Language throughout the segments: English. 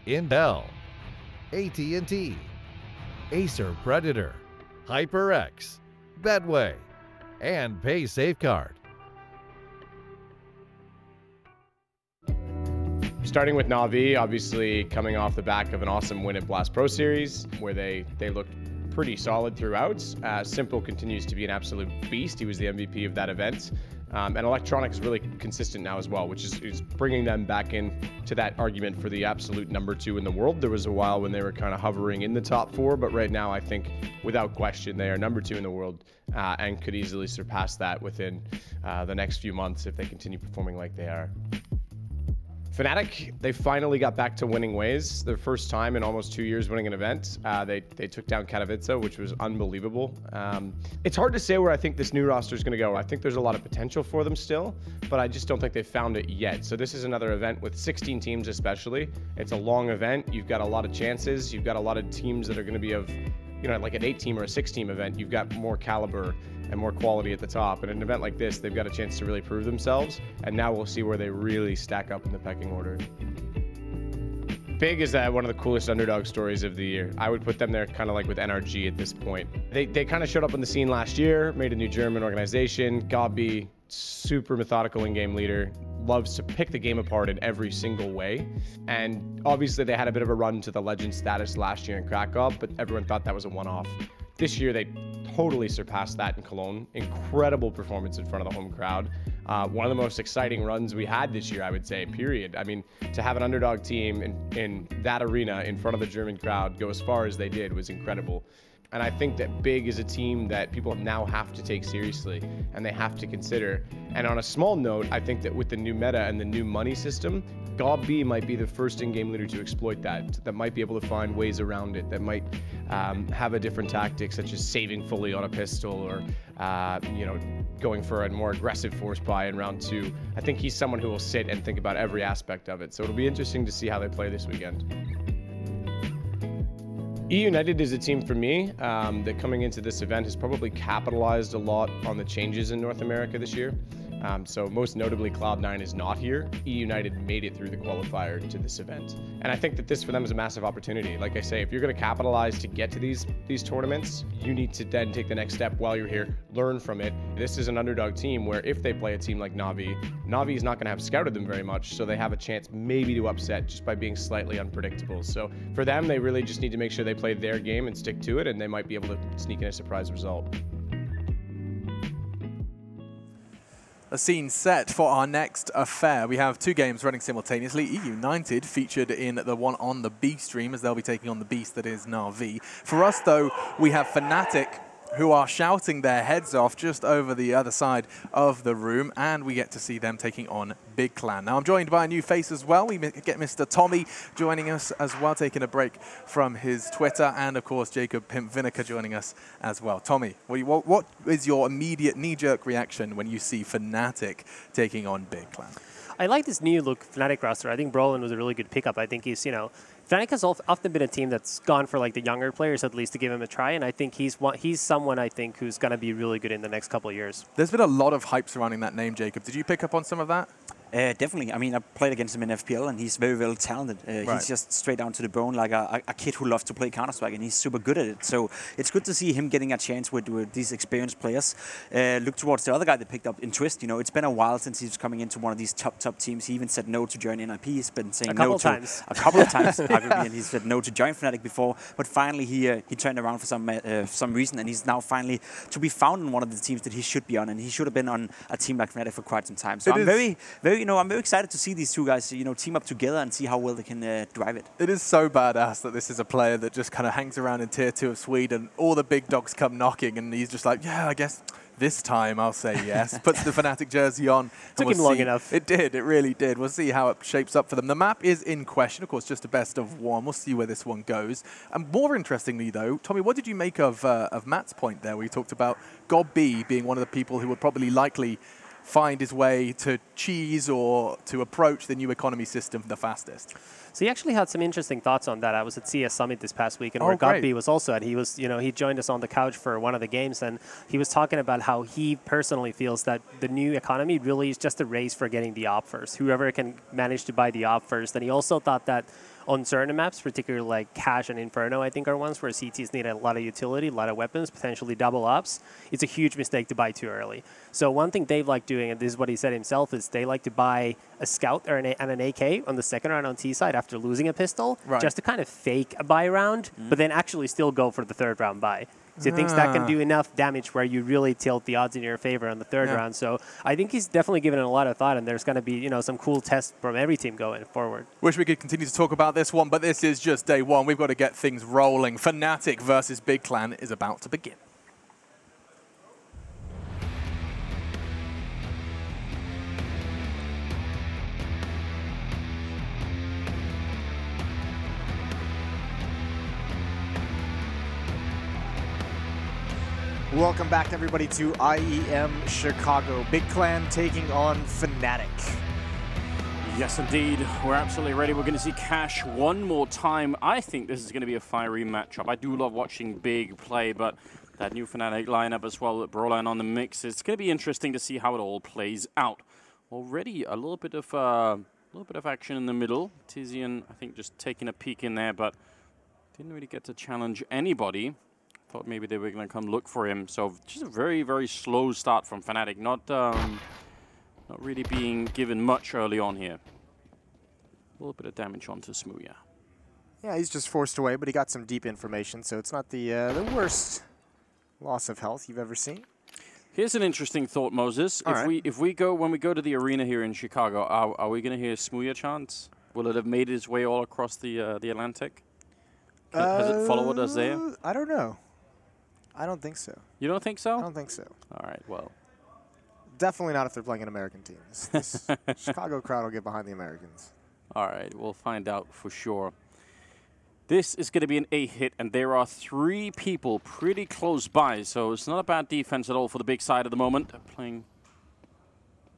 Intel, AT&T, Acer Predator, HyperX, Betway, and Pay Safeguard. Starting with Na'Vi, obviously coming off the back of an awesome win at Blast Pro Series, where they looked pretty solid throughout. Simple continues to be an absolute beast. He was the MVP of that event. And Electronic is really consistent now as well, which is bringing them back in to that argument for the absolute #2 in the world. There was a while when they were kind of hovering in the top 4, but right now I think without question they are #2 in the world and could easily surpass that within the next few months if they continue performing like they are. Fnatic, they finally got back to winning ways. Their first time in almost 2 years winning an event. They took down Katowice, which was unbelievable. It's hard to say where I think this new roster is going to go. I think there's a lot of potential for them still, but I just don't think they've found it yet. So this is another event with 16 teams especially. It's a long event. You've got a lot of chances. You've got a lot of teams that are going to be of, you know, like an 8-team or a 6-team event. You've got more caliber and more quality at the top. And an event like this, they've got a chance to really prove themselves. And now we'll see where they really stack up in the pecking order. Big is one of the coolest underdog stories of the year. I would put them there kind of like with NRG at this point. They kind of showed up on the scene last year, made a new German organization. Gabi, super methodical in-game leader, loves to pick the game apart in every single way. And obviously they had a bit of a run to the legend status last year in Krakow, but everyone thought that was a one-off. This year, they totally surpassed that in Cologne. Incredible performance in front of the home crowd. One of the most exciting runs we had this year, I would say, period. I mean, to have an underdog team in that arena in front of the German crowd go as far as they did was incredible. And I think that Big is a team that people now have to take seriously and they have to consider. And on a small note, I think that with the new meta and the new money system, Gabi might be the first in-game leader to exploit that might be able to find ways around it, that might have a different tactic, such as saving fully on a pistol or, you know, going for a more aggressive force buy in round 2. I think he's someone who will sit and think about every aspect of it. So it'll be interesting to see how they play this weekend. eUnited is a team for me that coming into this event has probably capitalized a lot on the changes in North America this year. So most notably, Cloud9 is not here. eUnited made it through the qualifier to this event. And I think that this for them is a massive opportunity. Like I say, if you're going to capitalize to get to these tournaments, you need to then take the next step while you're here, learn from it. This is an underdog team where if they play a team like Na'Vi, Na'Vi is not going to have scouted them very much, so they have a chance maybe to upset just by being slightly unpredictable. So for them, they really just need to make sure they play their game and stick to it, and they might be able to sneak in a surprise result. A scene set for our next affair. We have 2 games running simultaneously. eUnited featured in the one on the B stream, as they'll be taking on the beast that is Na'Vi. For us, though, we have Fnatic, who are shouting their heads off just over the other side of the room, and we get to see them taking on Big Clan. Now, I'm joined by a new face as well. We get Mr. Tommy joining us as well, taking a break from his Twitter, and of course, Jacob Pimp Vinegar joining us as well. Tommy, what is your immediate knee-jerk reaction when you see Fnatic taking on Big Clan? I like this new look Fnatic roster. I think Brolin was a really good pickup. I think he's, you know, Fnatic has often been a team that's gone for like the younger players at least to give him a try, and I think he's someone I think who's going to be really good in the next couple of years. There's been a lot of hype surrounding that name, Jacob. Did you pick up on some of that? Definitely. I mean, I played against him in FPL, and he's very well talented. Right. He's just straight down to the bone, like a kid who loves to play Counter-Strike, and he's super good at it. So it's good to see him getting a chance with these experienced players. Look towards the other guy that picked up in Twist. You know, it's been a while since he's coming into one of these top teams. He even said no to join NIP. He's been saying no a couple of times, and he's said no to join Fnatic before. But finally, he turned around for some reason, and he's now finally to be found in one of the teams that he should be on, and he should have been on a team like Fnatic for quite some time. So I'm very, I'm very excited to see these two guys, you know, team up together and see how well they can drive it. It is so badass that this is a player that just kind of hangs around in Tier 2 of Sweden. All the big dogs come knocking, and he's just like, yeah, I guess this time I'll say yes. Puts the Fnatic jersey on. Took him long enough. It did. It really did. We'll see how it shapes up for them. The map is in question. Of course, just a best of 1. We'll see where this one goes. And more interestingly, though, Tommy, what did you make of Matt's point there, where he talked about GOB being one of the people who would probably likely find his way to cheese or to approach the new economy system the fastest? So he actually had some interesting thoughts on that. I was at CS Summit this past week, and where Godby was also at. He was, you know, he joined us on the couch for one of the games, and he was talking about how he personally feels that the new economy really is just a race for getting the op first. Whoever can manage to buy the op first. And he also thought that on certain maps, particularly like Cash and Inferno, I think are ones where CTs need a lot of utility, a lot of weapons, potentially double ups. It's a huge mistake to buy too early. So one thing they've liked doing, and this is what he said himself, is they like to buy a Scout or and an AK on the second round on T side after losing a pistol, just to kind of fake a buy round, but then actually still go for the third round buy. So he thinks that can do enough damage where you really tilt the odds in your favor on the third round. So I think he's definitely given it a lot of thought, and there's going to be, you know, some cool tests from every team going forward. Wish we could continue to talk about this one, but this is just day one. We've got to get things rolling. Fnatic versus Big Clan is about to begin. Welcome back, everybody, to IEM Chicago. Big Clan taking on Fnatic. Yes, indeed. We're absolutely ready. We're going to see Cash one more time. I think this is going to be a fiery matchup. I do love watching Big play, but that new Fnatic lineup as well, with Broline on the mix, it's going to be interesting to see how it all plays out. Already a little bit of action in the middle. Tizian, I think, just taking a peek in there, but didn't really get to challenge anybody. Thought maybe they were going to come look for him. So just a very, very slow start from Fnatic. Not really being given much early on here. A little bit of damage onto Smooya. Yeah, he's just forced away, but he got some deep information, so it's not the worst loss of health you've ever seen. Here's an interesting thought, Moses. When we go to the arena here in Chicago, are we going to hear Smooya chants? Will it have made its way all across the Atlantic? Has it followed us there? I don't know. I don't think so. You don't think so? I don't think so. All right, well. Definitely not if they're playing an American team. This Chicago crowd will get behind the Americans. All right, we'll find out for sure. This is going to be an 8-hit, and there are 3 people pretty close by, so it's not a bad defense at all for the Big side at the moment. Playing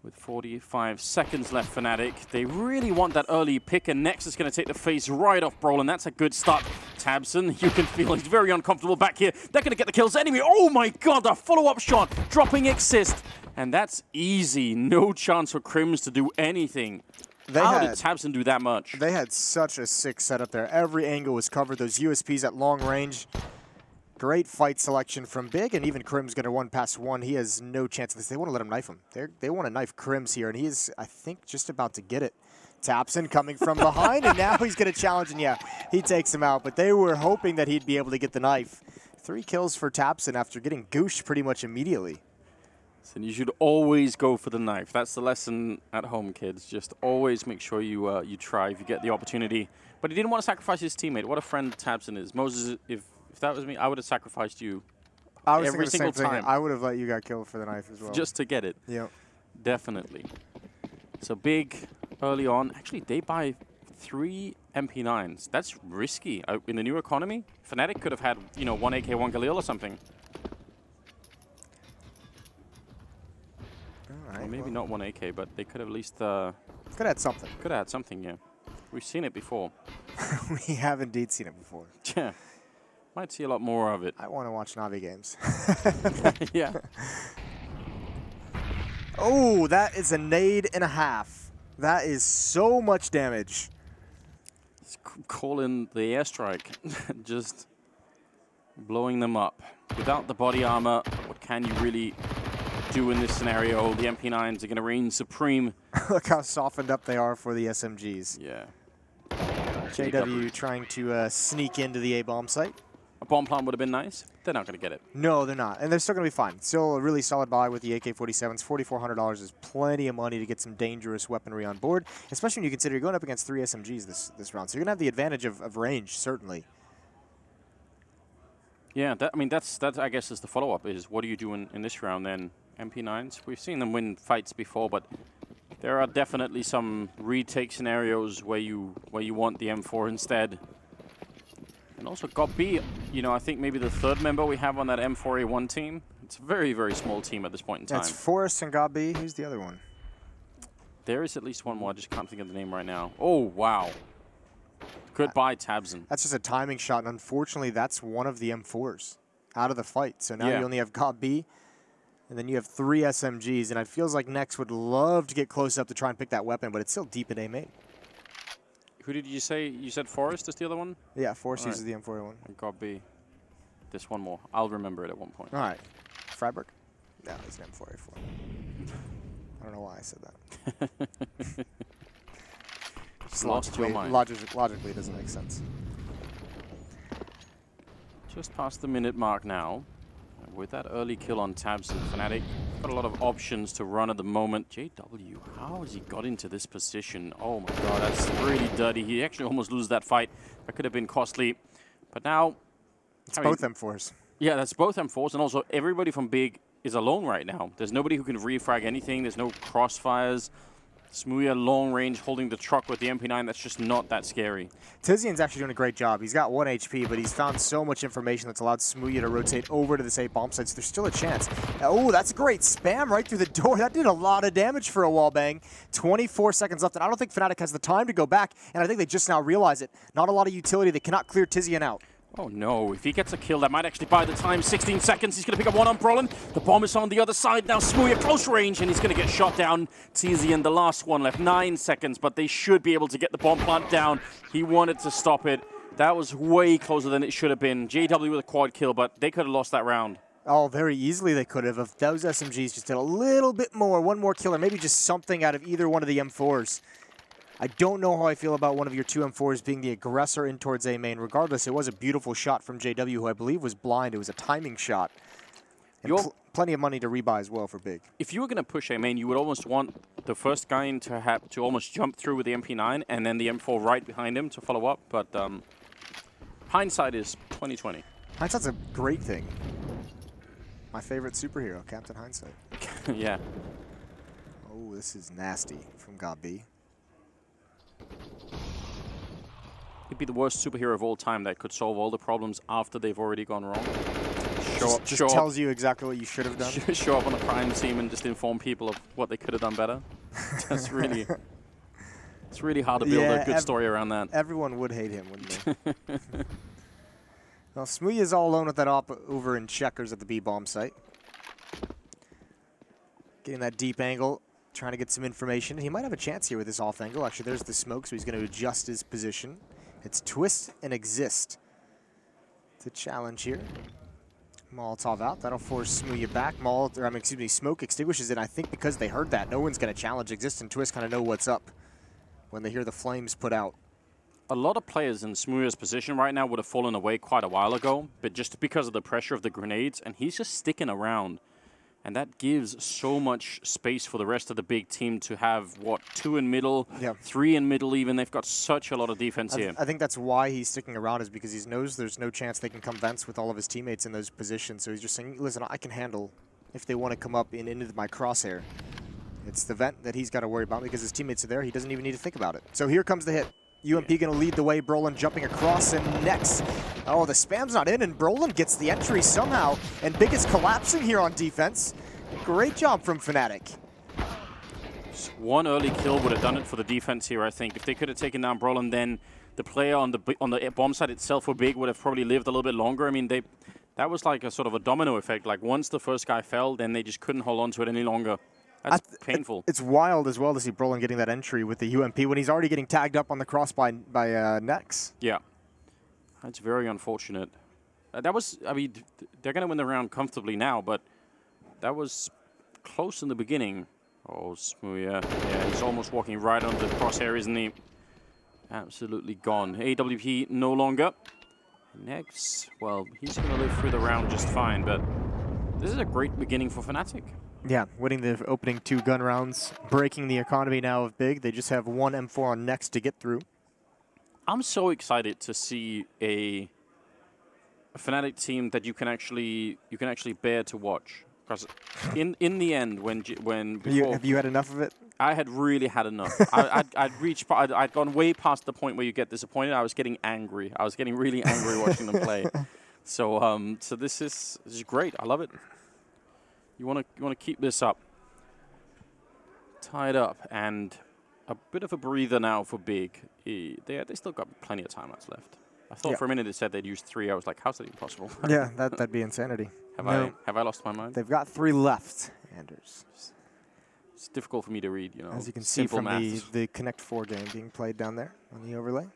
with 45 seconds left, Fnatic. They really want that early pick, and Nex is going to take the face right off Brawl, and that's a good start. tabseN, you can feel he's very uncomfortable back here. They're going to get the kills anyway. Oh my god, a follow-up shot, dropping Assist. And that's easy. No chance for Crims to do anything. How did tabseN do that much? They had such a sick setup there. Every angle was covered. Those USPs at long range. Great fight selection from Big, and even Crims going to 1-1. He has no chance of this. They want to let him knife him. They want to knife Crims here, and he is, I think, just about to get it. tabseN coming from behind, and now he's going to challenge, and yeah, he takes him out. But they were hoping that he'd be able to get the knife. 3 kills for tabseN after getting gooshed pretty much immediately. So you should always go for the knife. That's the lesson at home, kids. Just always make sure you you try if you get the opportunity. But he didn't want to sacrifice his teammate. What a friend tabseN is. Moses, if that was me, I would have sacrificed you every single time. I would have let you got killed for the knife as well. Just to get it. Yep. Definitely. So Big early on. Actually, they buy 3 MP9s. That's risky. In the new economy, Fnatic could have had, you know, 1 AK, 1 Galil or something. Right, or maybe not 1 AK, but they could have at least... could have had something. Could have had something, yeah. We've seen it before. We have indeed seen it before. Yeah. Might see a lot more of it. I want to watch Na'Vi games. Yeah. Oh, that is a nade and a half. That is so much damage. Let's call in the airstrike. Just blowing them up. Without the body armor, what can you really do in this scenario? The MP9s are going to reign supreme. Look how softened up they are for the SMGs. Yeah. JW trying to sneak into the A-bomb site. A bomb plant would have been nice. They're not going to get it. No, they're not. And they're still going to be fine. Still a really solid buy with the AK-47s. $4,400 is plenty of money to get some dangerous weaponry on board, especially when you consider you're going up against 3 SMGs this round. So you're going to have the advantage of range, certainly. Yeah, I mean, that's I guess is the follow-up is what do you do in this round then? MP9s, we've seen them win fights before, but there are definitely some retake scenarios where you want the M4 instead. And also GOB, you know, I think maybe the 3rd member we have on that M4A1 team. It's a very, very small team at this point in time. That's Forrest and GOB. Who's the other one? There is at least one more. I just can't think of the name right now. Oh, wow. Goodbye, tabseN. That's just a timing shot, and unfortunately, that's one of the M4s out of the fight. So now you only have GOB, and then you have 3 SMGs, and it feels like Nex would love to get close up to try and pick that weapon, but it's still deep in A main. Who did you say? You said Forest is the other one? Yeah, Forest All uses the M4A1. And God B. This one more. I'll remember it at one point. All right. Freiburg? No, it's an M4A4. I don't know why I said that. Just Lost your mind. Logically, it doesn't make sense. Just past the minute mark now. And with that early kill on Tabs and Fnatic, got a lot of options to run at the moment. JW, how has he got into this position? Oh my god, that's really dirty. He actually almost loses that fight. That could have been costly. But now... It's both M4s. Yeah, that's both M4s. And also, everybody from Big is alone right now. There's nobody who can refrag anything. There's no crossfires. Smooya long range holding the truck with the MP9. That's just not that scary. Tizian's actually doing a great job. He's got 1 HP, but he's found so much information that's allowed Smooya to rotate over to the safe bomb sites. There's still a chance. Oh, that's a great spam right through the door. That did a lot of damage for a wallbang. 24 seconds left, and I don't think Fnatic has the time to go back, and I think they just now realize it. Not a lot of utility. They cannot clear Tizian out. Oh no, if he gets a kill, that might actually buy the time. 16 seconds, he's going to pick up one on Brolin. The bomb is on the other side now. Smooya close range, and he's going to get shot down. Tizian, the last one left. 9 seconds, but they should be able to get the bomb plant down. He wanted to stop it. That was way closer than it should have been. JW with a quad kill, but they could have lost that round. Oh, very easily they could have. If those SMGs just did a little bit more, one more kill, or maybe just something out of either one of the M4s. I don't know how I feel about one of your 2 M4s being the aggressor in towards A main. Regardless, it was a beautiful shot from JW, who I believe was blind. It was a timing shot. And plenty of money to rebuy as well for Big. If you were going to push A main, you would almost want the first guy to have to almost jump through with the MP9 and then the M4 right behind him to follow up. But hindsight is 20/20. Hindsight's a great thing. My favorite superhero, Captain Hindsight. Yeah. Oh, this is nasty from God B. He'd be the worst superhero of all time that could solve all the problems after they've already gone wrong. Just tells you exactly what you should have done. Show up on the Prime team and just inform people of what they could have done better. That's really... It's really hard to build a good story around that. Everyone would hate him, wouldn't they? Well, Smooya's all alone with that op over in Checkers at the B-bomb site. Getting that deep angle. Trying to get some information. He might have a chance here with this off angle. Actually, there's the smoke, so he's going to adjust his position. It's twist and exist. It's a challenge here. Molotov out. That'll force Smooya back. Smoke extinguishes it. I think because they heard that, no one's going to challenge exist, and Twist kind of know what's up when they hear the flames put out. A lot of players in Smooya's position right now would have fallen away quite a while ago, but just because of the pressure of the grenades, and he's just sticking around. And that gives so much space for the rest of the Big team to have, what, 2 in middle, 3 in middle even. They've got such a lot of defense here. I think that's why he's sticking around, is because he knows there's no chance they can come vents with all of his teammates in those positions. So he's just saying, listen, I can handle if they want to come up into my crosshair. It's the vent that he's got to worry about because his teammates are there. He doesn't even need to think about it. So here comes the hit. UMP going to lead the way. Brolin jumping across, and next. Oh, the spam's not in, and Brolin gets the entry somehow. And Big is collapsing here on defense. Great job from Fnatic. Just one early kill would have done it for the defense here, I think. If they could have taken down Brolin, then the player on the bomb side itself for Big would have probably lived a little bit longer. I mean, that was like a sort of a domino effect. Like once the first guy fell, then they just couldn't hold on to it any longer. That's painful. It's wild as well to see Brolin getting that entry with the UMP when he's already getting tagged up on the cross by Nex. Yeah. That's very unfortunate. That was, I mean, they're going to win the round comfortably now, but that was close in the beginning. Oh, Smooya. Yeah, he's almost walking right onto the crosshair, isn't he? Absolutely gone. AWP no longer. Next, well, he's going to live through the round just fine, but this is a great beginning for Fnatic. Yeah, winning the opening 2 gun rounds, breaking the economy now of Big. They just have 1 M4 on Next to get through. I'm so excited to see a Fnatic team that you can actually bear to watch. Because in the end, have you had enough of it? I had really had enough. I'd gone way past the point where you get disappointed. I was getting angry. I was getting really angry watching them play. So so this is great. I love it. You want to keep this up. Tied up, and a bit of a breather now for Big. They still got plenty of time left. I thought for a minute it said they'd use 3. I was like, how's that even possible? Yeah, that'd be insanity. Have I lost my mind? They've got 3 left, Anders. It's difficult for me to read, you know. As you can see simple from maths. the Connect 4 game being played down there on the overlay.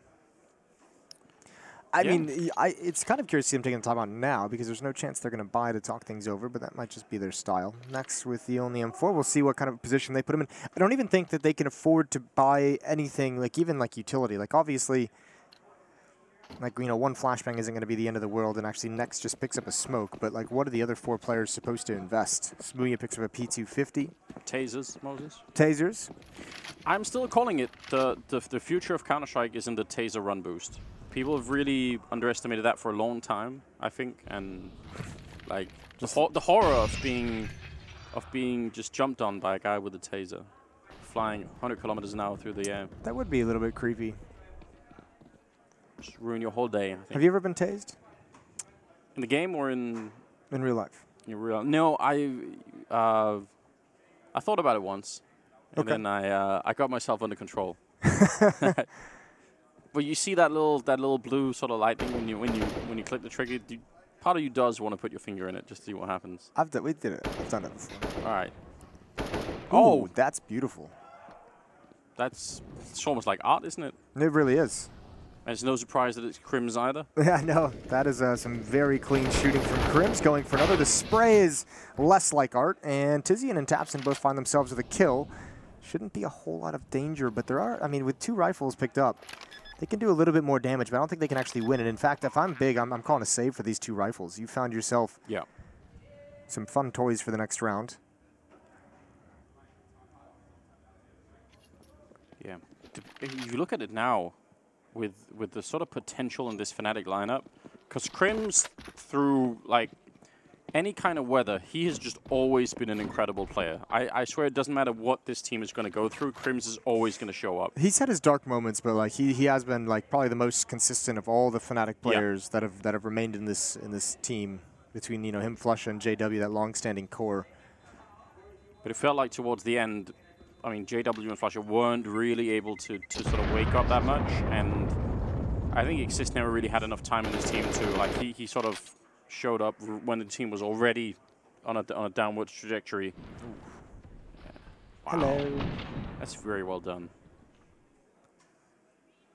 I mean, it's kind of curious to see them taking the time out now because there's no chance they're going to buy to talk things over, but that might just be their style. Next with the only M4, we'll see what kind of position they put him in. I don't even think that they can afford to buy anything, like even like utility. Like obviously, like, you know, one flashbang isn't going to be the end of the world, and actually Next just picks up a smoke, but like what are the other 4 players supposed to invest? Smooya picks up a P250. Tasers, Moses. Tasers. I'm still calling it the future of Counter-Strike is in the taser run boost. People have really underestimated that for a long time, I think, and like the horror of being just jumped on by a guy with a taser, flying 100 kilometers an hour through the air. That would be a little bit creepy. Just ruin your whole day, I think. Have you ever been tased? In the game or in real life? In real. No, I thought about it once, and then I got myself under control. But you see that little blue sort of lightning when you click the trigger. Part of you does want to put your finger in it just to see what happens. We did it. I've done it before. All right. Oh, that's beautiful. It's almost like art, isn't it? It really is. And it's no surprise that it's Crims either. Yeah, no, that is some very clean shooting from Crims. Going for another. The spray is less like art, and Tizian and Tapson both find themselves with a kill. Shouldn't be a whole lot of danger, but there are, I mean, with 2 rifles picked up, they can do a little bit more damage, but I don't think they can actually win it. In fact, if I'm big, I'm calling a save for these 2 rifles. You found yourself some fun toys for the next round. Yeah. If you look at it now, with the sort of potential in this Fnatic lineup, because Crims, through like any kind of weather, he has just always been an incredible player. I swear it doesn't matter what this team is going to go through, Crims is always going to show up. He's had his dark moments, but like he has been like probably the most consistent of all the Fnatic players that have remained in this team between, you know, him, Flusha, and JW, that long-standing core. But it felt like towards the end, I mean, JW and Flusha weren't really able to sort of wake up that much, and I think Exist never really had enough time in his team to, like, he sort of showed up when the team was already on a downward trajectory. Wow. Hello. That's very well done.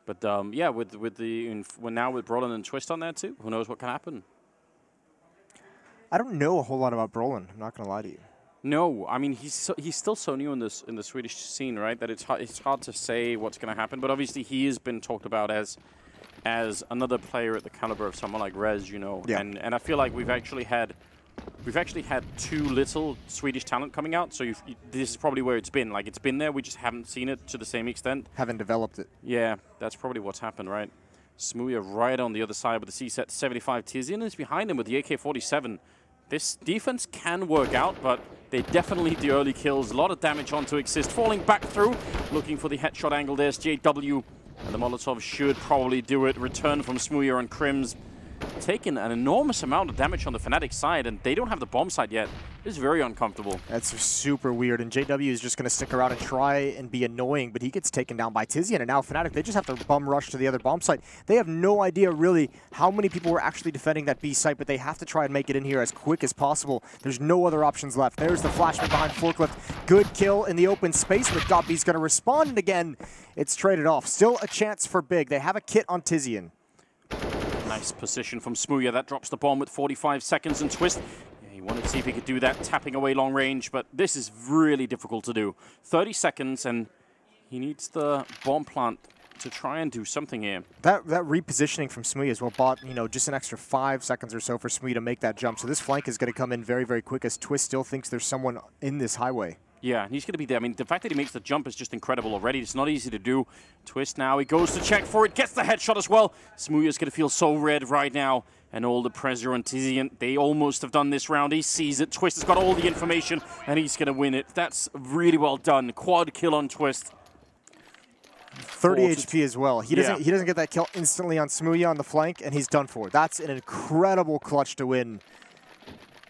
But yeah, with now with Brolin and Twist on there too, who knows what can happen? I don't know a whole lot about Brolin. I'm not gonna lie to you. No, I mean he's still so new in the Swedish scene, right? That it's hard to say what's going to happen. But obviously he has been talked about as another player at the caliber of someone like Rez, you know. Yeah. And I feel like we've actually had too little Swedish talent coming out. So this is probably where it's been. Like it's been there, we just haven't seen it to the same extent. Haven't developed it. Yeah, that's probably what's happened, right? Smooya right on the other side with the C-set 75. Tizian is behind him with the AK-47. This defense can work out, but they definitely need the early kills. A lot of damage onto Exist. Falling back through, looking for the headshot angle. There's JW, and the Molotov should probably do it. Return from Smooya and Crims. Taking an enormous amount of damage on the Fnatic side, and they don't have the bomb side yet. It's very uncomfortable. That's super weird, and JW is just going to stick around and try and be annoying, but he gets taken down by Tizian, and now Fnatic, they just have to bum rush to the other bomb site. They have no idea, really, how many people were actually defending that B site, but they have to try and make it in here as quick as possible. There's no other options left. There's the flashman behind Forklift. Good kill in the open space, but Gobby's going to respond, and again, it's traded off. Still a chance for Big. They have a kit on Tizian. Nice position from Smooya. That drops the bomb with 45 seconds, and Twist, yeah, he wanted to see if he could do that, tapping away long range, but this is really difficult to do. 30 seconds, and he needs the bomb plant to try and do something here. That repositioning from Smooya as well bought, you know, just an extra 5 seconds or so for Smooya to make that jump. So this flank is going to come in very, very quick as Twist still thinks there's someone in this highway. Yeah, and he's going to be there. I mean, the fact that he makes the jump is just incredible already. It's not easy to do. Twist now, he goes to check for it, gets the headshot as well. Smooya's going to feel so red right now. And all the pressure on Tizian, they almost have done this round. He sees it. Twist has got all the information, and he's going to win it. That's really well done. Quad kill on Twist. 30 HP as well. He doesn't get that kill instantly on Smooya on the flank, and he's done for. That's an incredible clutch to win.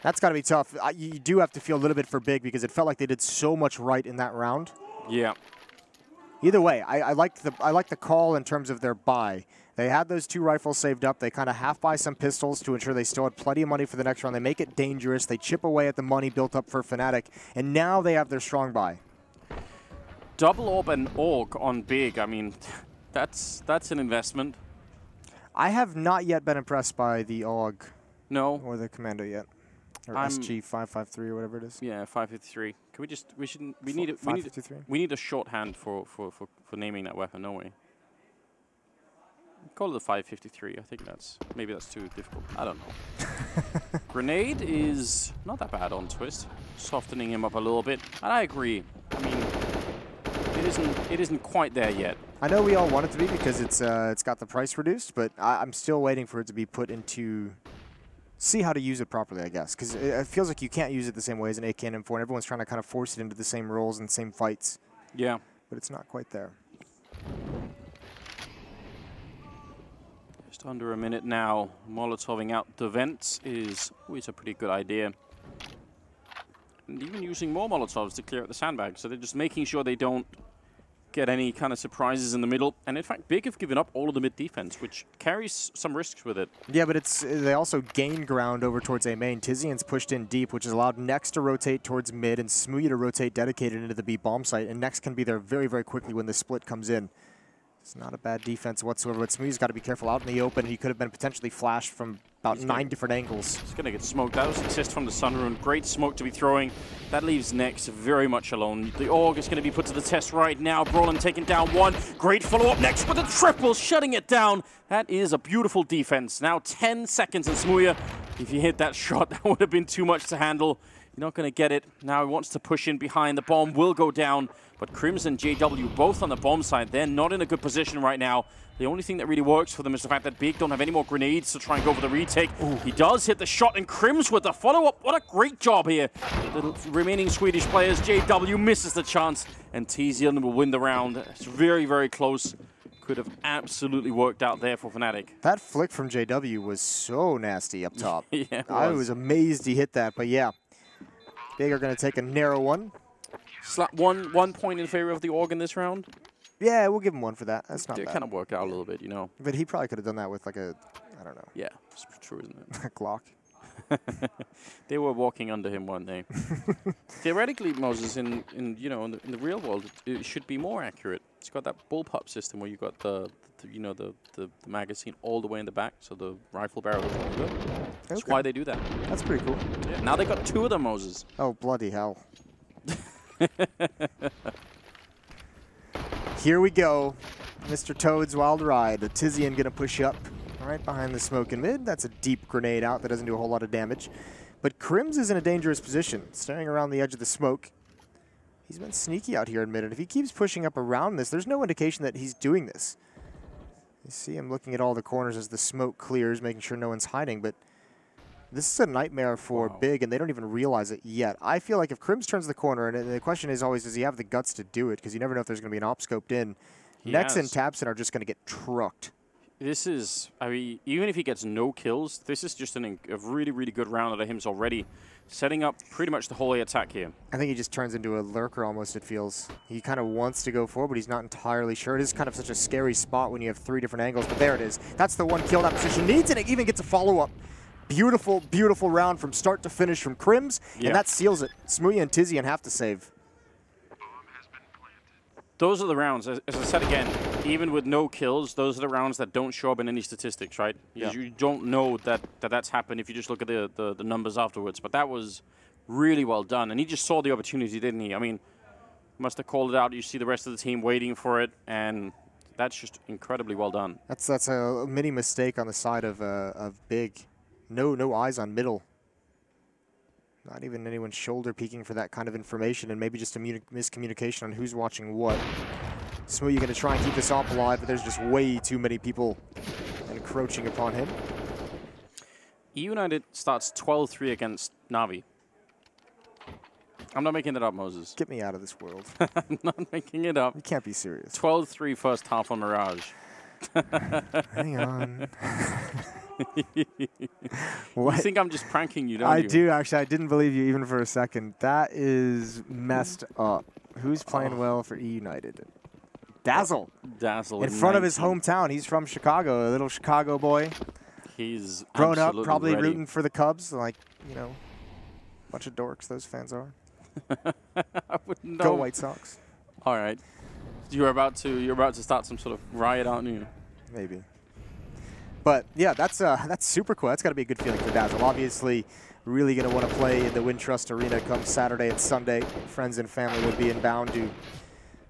That's got to be tough. You do have to feel a little bit for Big because it felt like they did so much right in that round. Yeah. Either way, I like the call in terms of their buy. They had those 2 rifles saved up. They kind of half buy some pistols to ensure they still had plenty of money for the next round. They make it dangerous. They chip away at the money built up for Fnatic, and now they have their strong buy. double orb and Orc on Big. I mean, that's an investment. I have not yet been impressed by the AUG No. or the Commando yet. Or I'm- SG553 or whatever it is. Yeah, 553. Can we just? We shouldn't. We F- need. 553? We need a shorthand for naming that weapon, don't we? Call it the 553. I think maybe that's too difficult. I don't know. Grenade is not that bad on Twist, softening him up a little bit. And I agree. I mean, it isn't quite there yet. I know we all want it to be because it's got the price reduced, but I'm still waiting for it to be put into... See how to use it properly, I guess, because it feels like you can't use it the same way as an AK and M4, and everyone's trying to kind of force it into the same roles and same fights. Yeah. But it's not quite there. Just under a minute now. Molotoving out the vents is always a pretty good idea. And even using more Molotovs to clear out the sandbag. So they're just making sure they don't get any kind of surprises in the middle. And in fact, Big have given up all of the mid defense, which carries some risks with it. Yeah, but they also gain ground over towards A main. Tizian's pushed in deep, which has allowed Nex to rotate towards mid and Smooya to rotate dedicated into the B bomb site. And Nex can be there very, very quickly when the split comes in. It's not a bad defense whatsoever, but Smooya's got to be careful out in the open. He could have been potentially flashed from about 9 different angles. He's going to get smoked. That was assist from the Sunrune. Great smoke to be throwing. That leaves Nex very much alone. The Org is going to be put to the test right now. Brolin taking down one. Great follow-up. Nex with a triple, shutting it down. That is a beautiful defense. Now 10 seconds, and Smooya, if you hit that shot, that would have been too much to handle. You're not going to get it. Now he wants to push in behind. The bomb will go down. But Crims and JW both on the bomb side. They're not in a good position right now. The only thing that really works for them is the fact that Big don't have any more grenades to try and go for the retake. Ooh. He does hit the shot, and Crims with the follow-up. What a great job here. The remaining Swedish players, JW misses the chance, and Tizian will win the round. It's very, very close. Could have absolutely worked out there for Fnatic. That flick from JW was so nasty up top. Yeah, I was amazed he hit that, but yeah. Big are going to take a narrow one. Slap one point in favor of the Org in this round. Yeah, we'll give him one for that. That's not bad. It kind of worked out a little bit, you know. But he probably could have done that with like a, I don't know. Yeah, it's true, isn't it? A Glock. They were walking under him one day. Theoretically, Moses, in the real world, it should be more accurate. It's got that bullpup system where you got the magazine all the way in the back, so the rifle barrel is longer. That's why they do that. That's pretty cool. Yeah. Now they got 2 of them, Moses. Oh, bloody hell. Here we go. Mr. Toad's Wild Ride. The Tizian going to push up right behind the smoke in mid. That's a deep grenade out that doesn't do a whole lot of damage. But Crims is in a dangerous position, staring around the edge of the smoke. He's been sneaky out here in mid, and if he keeps pushing up around this, there's no indication that he's doing this. You see him looking at all the corners as the smoke clears, making sure no one's hiding, but this is a nightmare for Big, and they don't even realize it yet. I feel like if Crims turns the corner, and the question is always, does he have the guts to do it? Because you never know if there's going to be an op scoped in. Nex and Tabson are just going to get trucked. This is, I mean, even if he gets no kills, this is just a really, really good round out of him already. Setting up pretty much the whole A attack here. I think he just turns into a lurker almost, it feels. He kind of wants to go forward, but he's not entirely sure. It is kind of such a scary spot when you have 3 different angles, but there it is. That's the one kill that position needs, and it even gets a follow-up. Beautiful, beautiful round from start to finish from Crims, and that seals it. Smooya and Tizian have to save. Those are the rounds, as I said again, even with no kills, those are the rounds that don't show up in any statistics, right? Yeah. You don't know that's happened if you just look at the numbers afterwards. But that was really well done. And he just saw the opportunity, didn't he? I mean, must have called it out. You see the rest of the team waiting for it, and that's just incredibly well done. That's a mini mistake on the side of Big. No eyes on middle. Not even anyone shoulder peeking for that kind of information, and maybe just a miscommunication on who's watching what. Smooya going to try and keep this op alive, but there's just way too many people encroaching upon him. United starts 12-3 against Na'Vi. I'm not making it up, Moses. Get me out of this world. I'm not making it up. You can't be serious. 12-3 first half on Mirage. Hang on. You think I'm just pranking you, don't you? I do, actually. I didn't believe you even for a second. That is messed up. Who's playing well for E-United? Dazzle. Dazzle. In front of his hometown. He's from Chicago, a little Chicago boy. He's grown up, probably ready. rooting for the Cubs, like, you know, bunch of dorks those fans are. I wouldn't know. Go White Sox. All right. You're about to start some sort of riot, aren't you? Maybe. But yeah, that's super cool. That's got to be a good feeling for Dazzle. Obviously, really going to want to play in the Wintrust Arena come Saturday and Sunday. Friends and family would be inbound to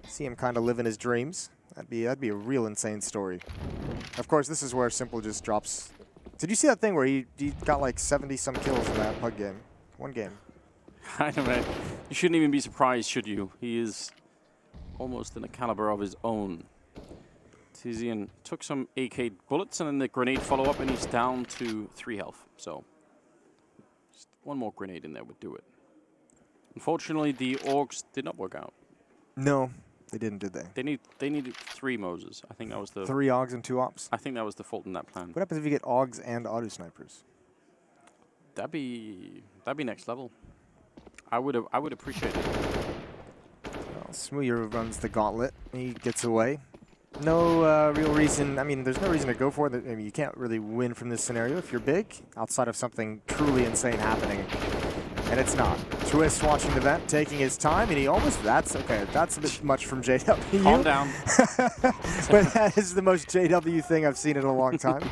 see him kind of living his dreams. That'd be a real insane story. Of course, this is where Simple just drops. Did you see that thing where he got like 70-some kills in that Pug game? One game. I know, man. You shouldn't even be surprised, should you? He is almost in a caliber of his own. Tizian took some AK bullets and then the grenade follow-up, and he's down to 3 health. So just one more grenade in there would do it. Unfortunately, the Orgs did not work out. No, they didn't, did they? They needed 3 Moses. I think that was the 3 Augs and 2 Ops. I think that was the fault in that plan. What happens if you get Augs and auto snipers? That'd be next level. I would appreciate it. Well, Smooya runs the gauntlet. He gets away. No real reason. I mean, there's no reason to go for it. I mean, you can't really win from this scenario if you're big, outside of something truly insane happening. And it's not. Twist watching the vent, taking his time, and he almost, that's okay. That's a bit much from JW. Calm down. But that is the most JW thing I've seen in a long time.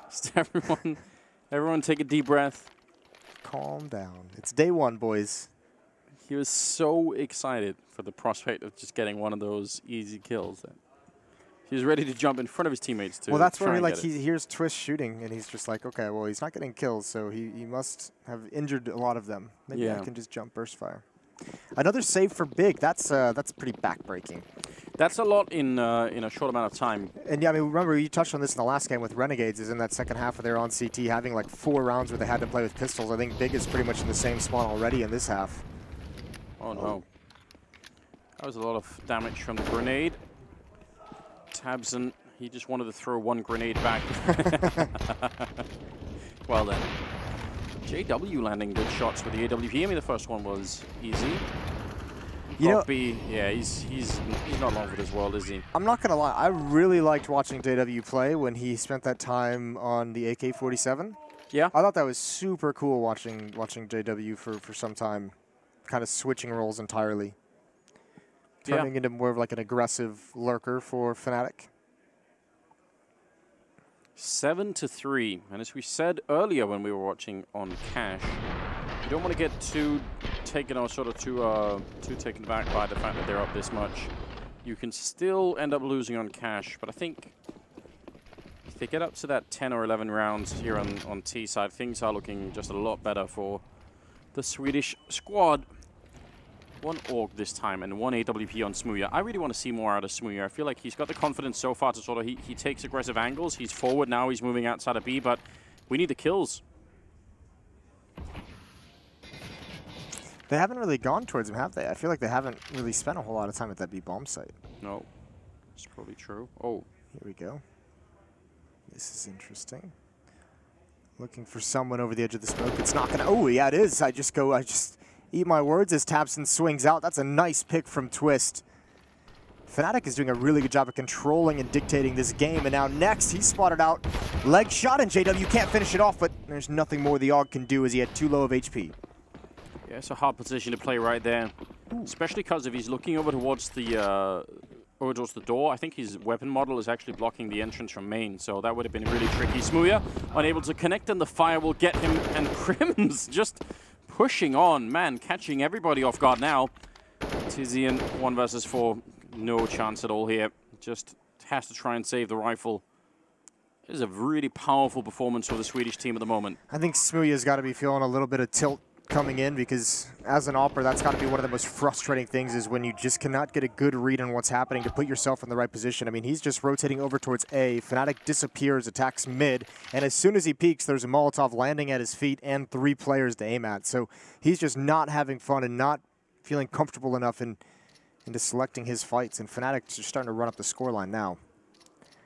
Just everyone take a deep breath. Calm down. It's day 1, boys. He was so excited for the prospect of just getting one of those easy kills. He was ready to jump in front of his teammates too. Well, that's where he hears Twist shooting, and he's just like, okay, well, he's not getting kills, so he must have injured a lot of them. Maybe I can just jump burst fire. Another save for Big. That's pretty backbreaking. That's a lot in a short amount of time. And yeah, I mean, remember you touched on this in the last game with Renegades. Is in that second half where they're on CT having like 4 rounds where they had to play with pistols. I think Big is pretty much in the same spawn already in this half. Oh no. That was a lot of damage from the grenade. Tabson, he just wanted to throw 1 grenade back. Well then. JW landing good shots with the AWP. I mean, the first one was easy. You know, B, yeah, he's not long for this world, is he? I'm not gonna lie. I really liked watching JW play when he spent that time on the AK-47. Yeah. I thought that was super cool watching JW for some time, kind of switching roles entirely. Turning into more of like an aggressive lurker for Fnatic. 7-3, and as we said earlier when we were watching on Cash, you don't want to get too taken or sort of too taken back by the fact that they're up this much. You can still end up losing on Cash, but I think if they get up to that 10 or 11 rounds here on T side, things are looking just a lot better for the Swedish squad. 1 Org this time and 1 AWP on Smooya. I really want to see more out of Smooya. I feel like he's got the confidence so far to sort of, he takes aggressive angles. He's forward now, he's moving outside of B, but we need the kills. They haven't really gone towards him, have they? I feel like they haven't really spent a whole lot of time at that B bomb site. No, that's probably true. Oh. Here we go. This is interesting. Looking for someone over the edge of the smoke. It's not going to... Oh, yeah, it is. I just eat my words as Tabson swings out. That's a nice pick from Twist. Fnatic is doing a really good job of controlling and dictating this game. And now next, he spotted out leg shot, and JW can't finish it off, but there's nothing more the AUG can do as he had too low of HP. Yeah, it's a hard position to play right there. Ooh. Especially because if he's looking over towards the door, I think his weapon model is actually blocking the entrance from main, so that would have been really tricky. Smooya unable to connect, and the fire will get him, and Crims just pushing on, man, catching everybody off guard now. Tizian 1 versus 4, no chance at all here. Just has to try and save the rifle. It is a really powerful performance for the Swedish team at the moment. I think Smooya's got to be feeling a little bit of tilt coming in, because as an opera, that's got to be one of the most frustrating things, is when you just cannot get a good read on what's happening to put yourself in the right position. I mean, he's just rotating over towards A. Fnatic disappears, attacks mid, and as soon as he peeks, there's a Molotov landing at his feet and 3 players to aim at. So he's just not having fun and not feeling comfortable enough into selecting his fights, and Fnatic's just starting to run up the scoreline now.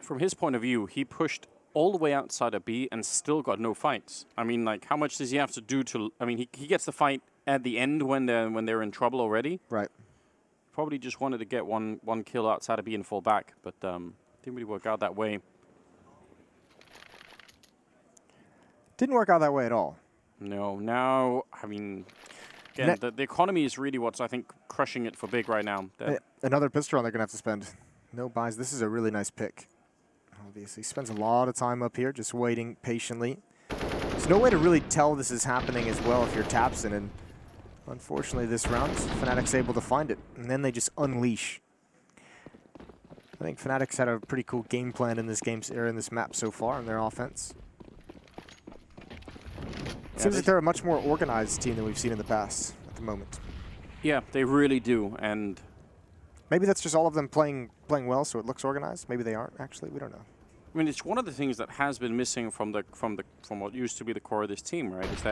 From his point of view, he pushed all the way outside of B and still got no fights. I mean, like, how much does he have to do to... I mean, he gets the fight at the end when they're in trouble already. Right. Probably just wanted to get one kill outside of B and fall back, but didn't really work out that way. Didn't work out that way at all. No, now, I mean, again, the economy is really what's, I think, crushing it for Big right now. Another pistol round they're going to have to spend. No buys. This is a really nice pick. Obviously, spends a lot of time up here just waiting patiently. There's no way to really tell this is happening as well if you're Tapson, and unfortunately this round, Fnatic's able to find it, and then they just unleash. I think Fnatic's had a pretty cool game plan in this map so far in their offense. Seems like they're a much more organized team than we've seen in the past at the moment. Yeah, they really do, and maybe that's just all of them playing well, so it looks organized. Maybe they aren't actually. We don't know. I mean, it's one of the things that has been missing from what used to be the core of this team, right? Is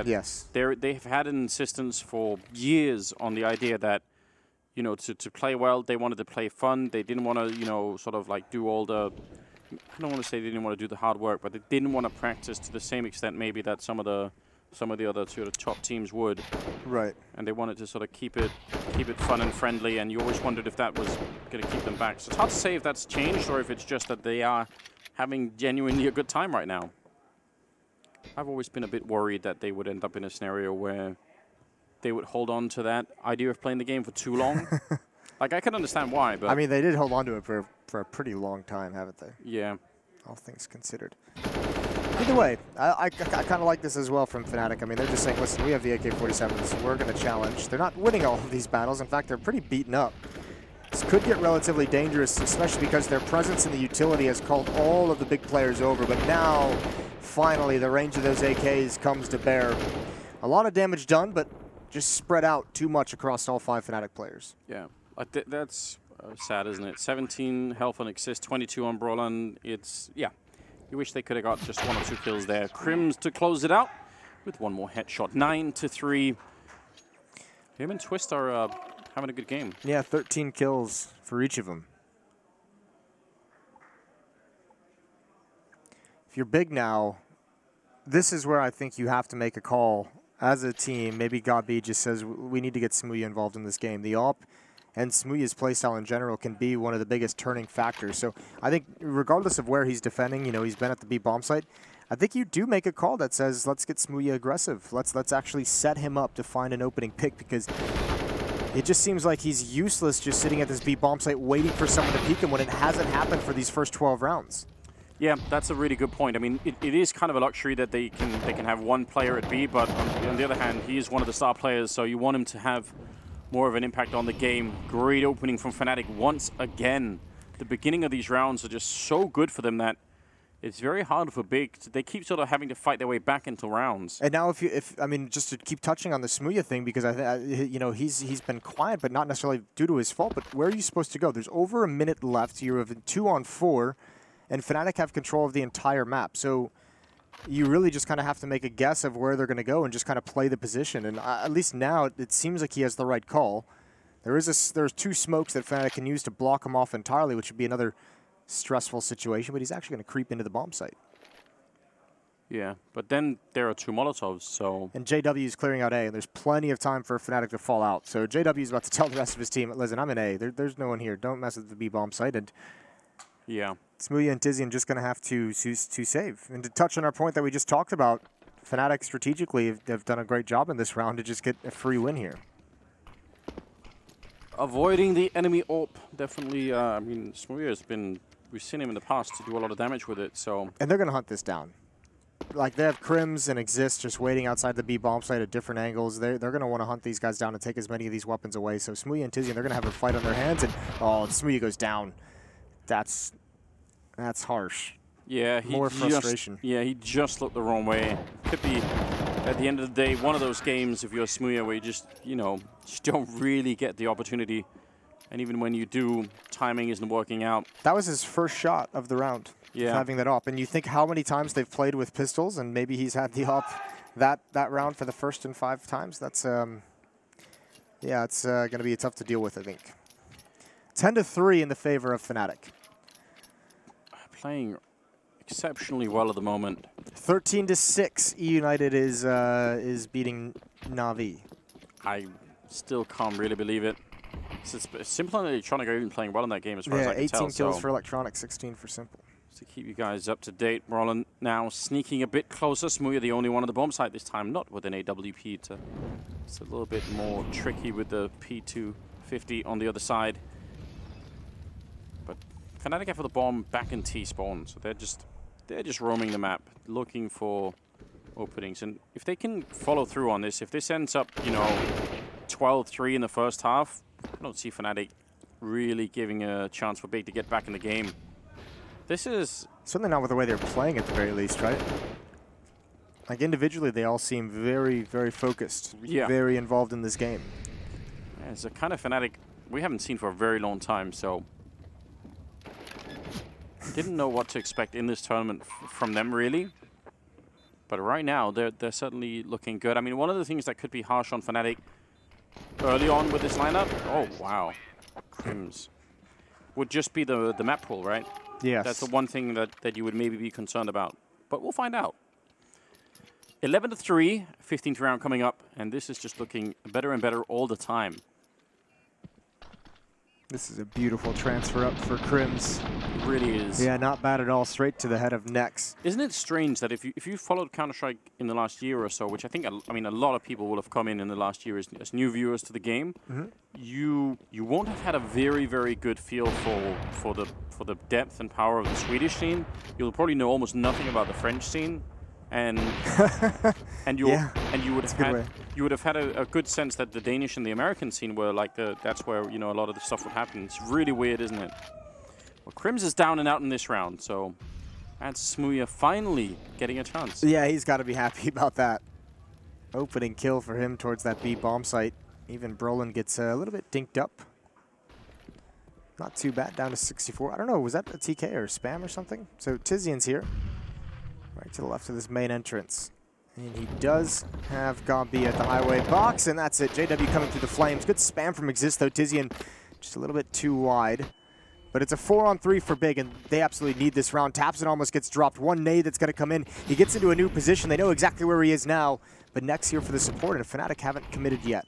that they've had an insistence for years on the idea that, you know, to play well, they wanted to play fun. They didn't want to, you know, sort of like do all the, I don't want to say they didn't want to do the hard work, but they didn't want to practice to the same extent maybe that some of the other sort of top teams would. Right. And they wanted to sort of keep it fun and friendly, and you always wondered if that was going to keep them back. So it's hard to say if that's changed or if it's just that they are having genuinely a good time right now. I've always been a bit worried that they would end up in a scenario where they would hold on to that idea of playing the game for too long. Like, I can understand why, but... I mean, they did hold on to it for a pretty long time, haven't they? Yeah. All things considered. Either way, I kind of like this as well from Fnatic. I mean, they're just saying, listen, we have the AK-47s, so we're going to challenge. They're not winning all of these battles. In fact, they're pretty beaten up. This could get relatively dangerous, especially because their presence in the utility has called all of the big players over. But now, finally, the range of those AKs comes to bear. A lot of damage done, but just spread out too much across all 5 Fnatic players. Yeah, that's sad, isn't it? 17 health on Exist, 22 on Brolin. It's, yeah, you wish they could have got just 1 or 2 kills there. Crims to close it out with 1 more headshot. 9-3. Him and Twist are having a good game. Yeah, 13 kills for each of them. If you're Big now, this is where I think you have to make a call as a team. Maybe Gabi just says, we need to get Smooya involved in this game. The AWP and Smooya's playstyle in general can be one of the biggest turning factors. So I think regardless of where he's defending, you know, he's been at the B bomb site, I think you do make a call that says, let's get Smooya aggressive. Let's actually set him up to find an opening pick, because it just seems like he's useless just sitting at this B bomb site waiting for someone to peek him when it hasn't happened for these first 12 rounds. Yeah, that's a really good point. I mean, it is kind of a luxury that they can have 1 player at B, but on the other hand, he is one of the star players, so you want him to have more of an impact on the game. Great opening from Fnatic once again. The beginning of these rounds are just so good for them that it's very hard for Big. They keep sort of having to fight their way back into rounds. And now, I mean, just to keep touching on the Smooya thing, because you know, he's been quiet, but not necessarily due to his fault. But where are you supposed to go? There's over a minute left. You're 2 on 4, and Fnatic have control of the entire map. So you really just kind of have to make a guess of where they're going to go and just kind of play the position. And at least now, it seems like he has the right call. There's 2 smokes that Fnatic can use to block him off entirely, which would be another stressful situation, but he's actually going to creep into the bomb site. Yeah, but then there are 2 Molotovs, so... And JW is clearing out A, and there's plenty of time for Fnatic to fall out. So JW is about to tell the rest of his team, listen, I'm in A. There's no one here. Don't mess with the B bomb site. And yeah, Smooya and Tizian just going to have to save. And to touch on our point that we just talked about, Fnatic strategically have done a great job in this round to just get a free win here. Avoiding the enemy AWP, definitely. I mean, Smooya has been... We've seen him in the past to do a lot of damage with it, so... And they're going to hunt this down. Like, they have Crims and Exist just waiting outside the B bomb site at different angles. They're going to want to hunt these guys down and take as many of these weapons away. So Smooya and Tizian, they're going to have a fight on their hands. And, oh, Smooya goes down. That's harsh. Yeah, more frustration. He just looked the wrong way. Could be, at the end of the day, one of those games if you're Smooya where you just, you know, just don't really get the opportunity. And even when you do, timing isn't working out. That was his first shot of the round, having that AWP. And you think how many times they've played with pistols, and maybe he's had the AWP that round for the first and 5 times. That's, yeah, it's going to be tough to deal with, I think. 10-3 in the favor of Fnatic. Playing exceptionally well at the moment. 13-6, E United is beating Na'Vi. I still can't really believe it. It's Simple and Electronic are even playing well in that game as far as I can tell. 18 kills for Electronic, 16 for Simple. To keep you guys up to date, Brolin now sneaking a bit closer. Smooya the only one on the bomb site this time, not with an AWP. It's a little bit more tricky with the P2 50 on the other side. But Fnatic have the bomb back in T-spawn, so they're just roaming the map, looking for openings. And if they can follow through on this, if this ends up, you know, 12-3 in the first half, I don't see Fnatic really giving a chance for Big to get back in the game. This is certainly not with the way they're playing at the very least, right? Like individually, they all seem very, very focused, very involved in this game. Yeah, it's a kind of Fnatic we haven't seen for a very long time, so didn't know what to expect in this tournament from them, really. But right now, they're certainly looking good. I mean, one of the things that could be harsh on Fnatic early on with this lineup, oh, wow, Crims, would just be the map pool, right? Yes. That's the one thing that you would maybe be concerned about. But we'll find out. 11-3, 15th round coming up, and this is just looking better and better all the time. This is a beautiful transfer up for Crims. It really is. Yeah, not bad at all. Straight to the head of Nex. Isn't it strange that if you followed Counter-Strike in the last year or so, which I mean a lot of people will have come in the last year as new viewers to the game, you won't have had a very, very good feel for the depth and power of the Swedish scene. You'll probably know almost nothing about the French scene. And you would have had a good sense that the Danish and the American scene were like that's where, you know, a lot of the stuff would happen. It's really weird, isn't it? Well, Crims is down and out in this round, so that's Smooya finally getting a chance. Yeah, he's got to be happy about that. Opening kill for him towards that B bomb site. Even Brolin gets a little bit dinked up. Not too bad, down to 64. I don't know, was that a TK or spam or something? So Tizian's here. Right to the left of this main entrance. And he does have Gobby at the highway box, and that's it. JW coming through the flames. Good spam from Xizt, though. Tizian just a little bit too wide. But it's a 4-on-3 for Big, and they absolutely need this round. tabseN almost gets dropped. One nade that's going to come in. He gets into a new position. They know exactly where he is now. But Nex here for the support, and Fnatic haven't committed yet.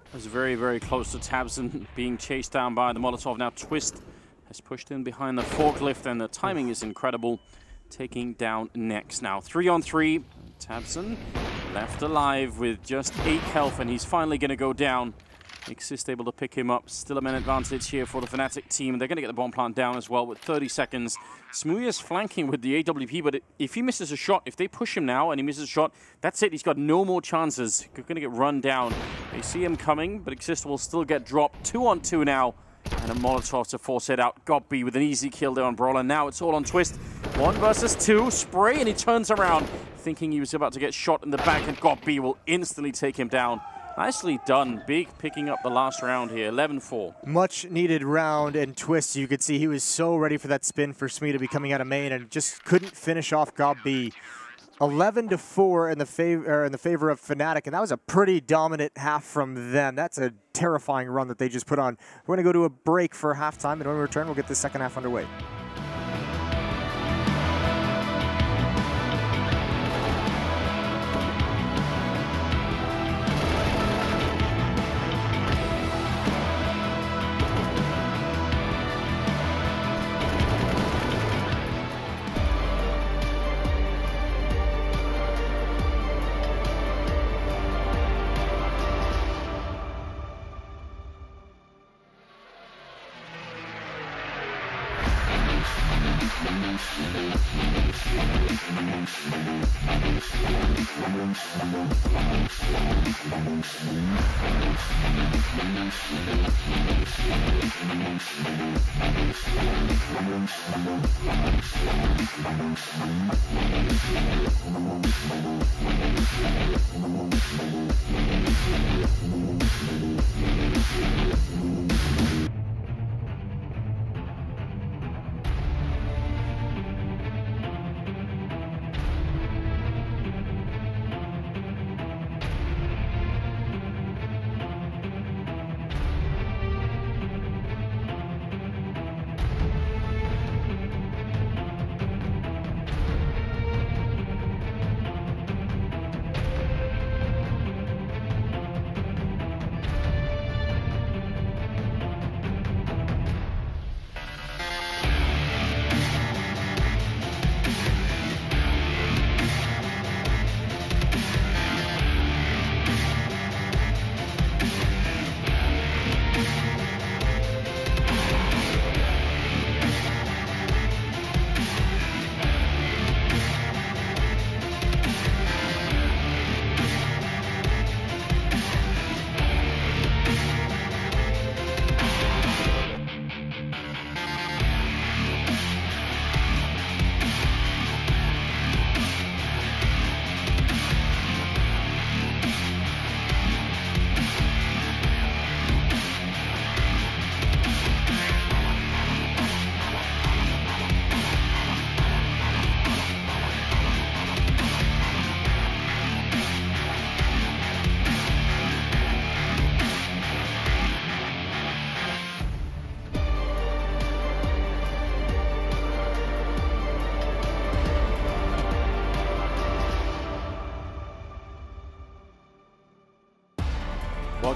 It was very, very close to tabseN being chased down by the Molotov. Now Twist has pushed in behind the forklift, and the timing is incredible, taking down Nex. Now 3-on-3, tabseN left alive with just 8 health, and he's finally going to go down. Xizt able to pick him up. Still a man advantage here for the Fnatic team. They're going to get the bomb plant down as well with 30 seconds. Smooya's flanking with the AWP, but if he misses a shot, if they push him now and he misses a shot, that's it. He's got no more chances. He's going to get run down. They see him coming, but Xizt will still get dropped. 2-on-2 now. And a Molotov to force it out. Gobby with an easy kill there on Brawler. Now it's all on Twist. 1 versus 2. Spray, and he turns around, thinking he was about to get shot in the back, and Gobby will instantly take him down. Nicely done. Big picking up the last round here. 11-4. Much needed round, and Twist, you could see he was so ready for that spin for Smee to be coming out of main, and just couldn't finish off Gobby. 11-4 in the favor of Fnatic, and that was a pretty dominant half from them. That's a terrifying run that they just put on. We're going to go to a break for halftime, and when we return, we'll get the second half underway.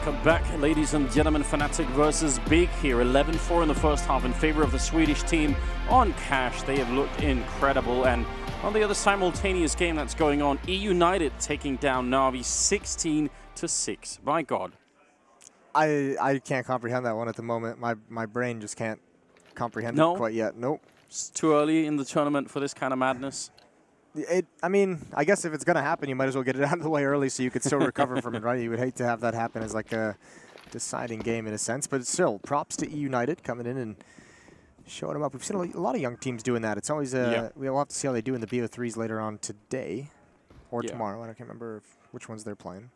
Welcome back, ladies and gentlemen. Fnatic versus Big here. 11-4 in the first half in favor of the Swedish team on Cash. They have looked incredible. And on the other simultaneous game that's going on, E-United taking down Na'Vi 16-6. My God. I can't comprehend that one at the moment. My brain just can't comprehend it quite yet. Nope. It's too early in the tournament for this kind of madness. I mean, I guess if it's going to happen, you might as well get it out of the way early so you could still recover from it, right? You would hate to have that happen as like a deciding game in a sense. But still, props to E-United coming in and showing them up. We've seen a lot of young teams doing that. It's always, we'll have to see how they do in the BO3s later on today or tomorrow. I can't remember which ones they're playing.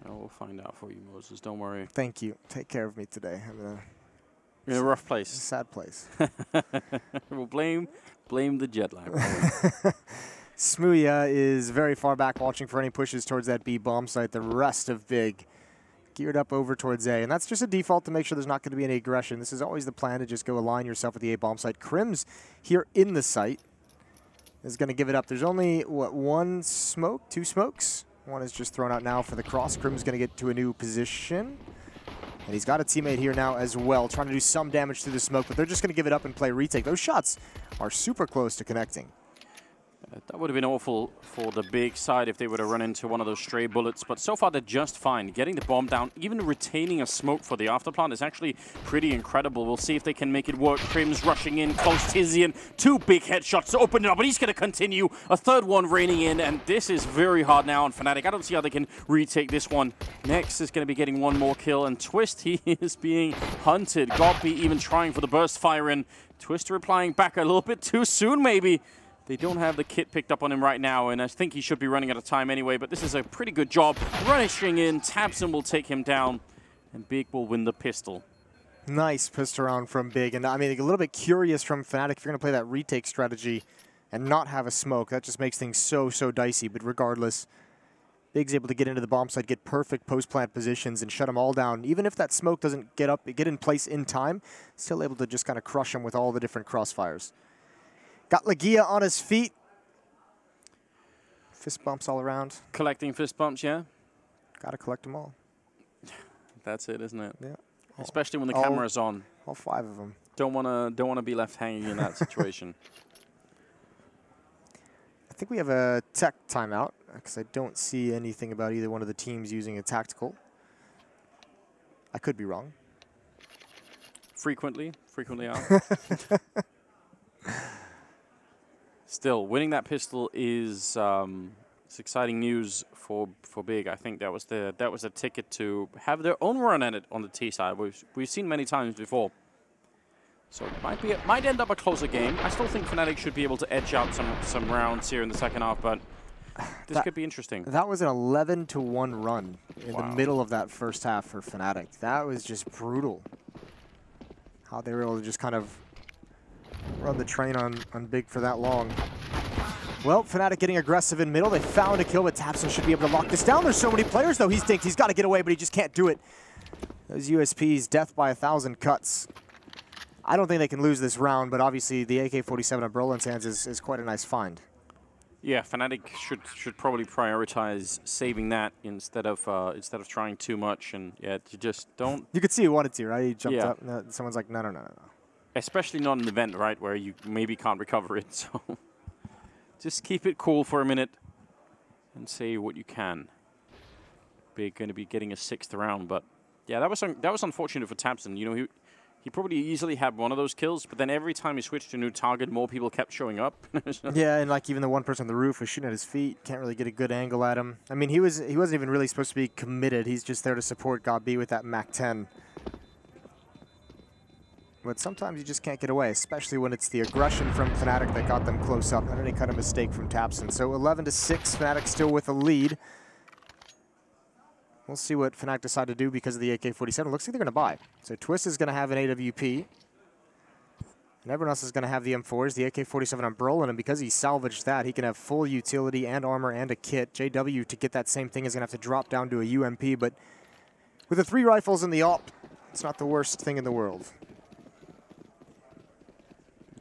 We'll find out for you, Moses. Don't worry. Thank you. Take care of me today. I'm in a rough place. It's a sad place. We'll blame the jet lag. Smooya is very far back watching for any pushes towards that B bomb site. The rest of Big geared up over towards A. And that's just a default to make sure there's not going to be any aggression. This is always the plan, to just go align yourself with the A bomb site. Krim's here in the site is going to give it up. There's only, what, one smoke? Two smokes? One is just thrown out now for the cross. Krim's going to get to a new position. And he's got a teammate here now as well, trying to do some damage through the smoke, but they're just going to give it up and play retake. Those shots are super close to connecting. That would have been awful for the Big side if they would have run into one of those stray bullets, but so far they're just fine. Getting the bomb down, even retaining a smoke for the afterplant is actually pretty incredible. We'll see if they can make it work. Krim's rushing in, close Tizian, 2 big headshots to open it up, but he's going to continue. A third one raining in, and this is very hard now on Fnatic. I don't see how they can retake this one. Next is going to be getting one more kill, and Twist, he is being hunted. Godby even trying for the burst fire in. Twist replying back a little bit too soon, maybe. They don't have the kit picked up on him right now, and I think he should be running out of time anyway, but this is a pretty good job. Rushing in, tabseN will take him down, and Big will win the pistol. Nice pistol round from Big, and I mean, a little bit curious from Fnatic if you're going to play that retake strategy and not have a smoke. That just makes things so dicey, but regardless, Big's able to get into the bomb site, get perfect post-plant positions, and shut them all down. Even if that smoke doesn't get in place in time, still able to just kind of crush them with all the different crossfires. Got Lagia on his feet. Fist bumps all around. Collecting fist bumps, yeah? Got to collect them all. That's it, isn't it? Yeah. Especially when the camera's on. All 5 of them. Don't wanna be left hanging in that situation. I think we have a tech timeout because I don't see anything about either one of the teams using a tactical. I could be wrong. Frequently out. Still, winning that pistol is it's exciting news for Big. I think that was the ticket to have their own run at it on the T side. We've seen many times before. So it might end up a closer game. I still think Fnatic should be able to edge out some rounds here in the second half, but this could be interesting. That was an 11-1 run in the middle of that first half for Fnatic. That was just brutal. How they were able to just kind of run the train on Big for that long. Well, Fnatic getting aggressive in middle. They found a kill, but tabseN should be able to lock this down. There's so many players, though. He's got to get away, but he just can't do it. Those USPs, death by 1,000 cuts. I don't think they can lose this round, but obviously the AK-47 on Brolin's hands is quite a nice find. Yeah, Fnatic should probably prioritize saving that instead of trying too much, and yeah, you just don't. You could see he wanted to, right? He jumped up. No, someone's like, no. Especially not an event, right, where you maybe can't recover it. So just keep it cool for a minute and say what you can. Big going to be getting a 6th round, but yeah, that was unfortunate for tabseN. You know, he probably easily had one of those kills, but then every time he switched to a new target, more people kept showing up. Yeah, and like even the one person on the roof was shooting at his feet. Can't really get a good angle at him. I mean, he wasn't even really supposed to be committed. He's just there to support Godby with that MAC-10. But sometimes you just can't get away, especially when it's the aggression from Fnatic that got them close up, not any kind of mistake from tabseN. So 11-6, Fnatic still with a lead. We'll see what Fnatic decide to do because of the AK-47. Looks like they're going to buy. So Twist is going to have an AWP. And everyone else is going to have the M4s, the AK-47 on Brolin. And because he salvaged that, he can have full utility and armor and a kit. JW, to get that same thing, is going to have to drop down to a UMP. But with the 3 rifles in the AWP, it's not the worst thing in the world.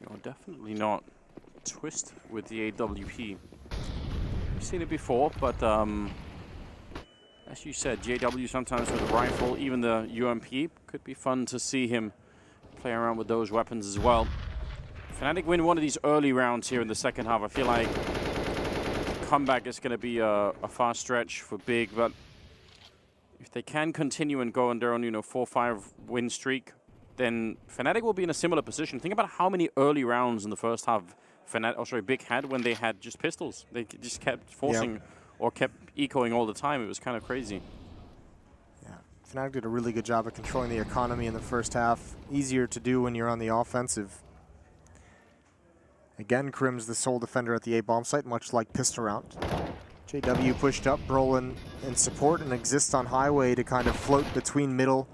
No, definitely not. Twist with the AWP. We've seen it before, but As you said, JW sometimes with a rifle, even the UMP, could be fun to see him play around with those weapons as well. Fnatic win one of these early rounds here in the second half. I feel like comeback is going to be a far stretch for Big, but if they can continue and go on their own, 4-5 win streak, then Fnatic will be in a similar position. Think about how many early rounds in the first half Big had when they had just pistols. They just kept forcing or kept echoing all the time. It was kind of crazy. Yeah, Fnatic did a really good job of controlling the economy in the first half. Easier to do when you're on the offensive. Again, Krim's the sole defender at the A bomb site, much like pistol round. JW pushed up, Brolin in support, and exists on highway to kind of float between middle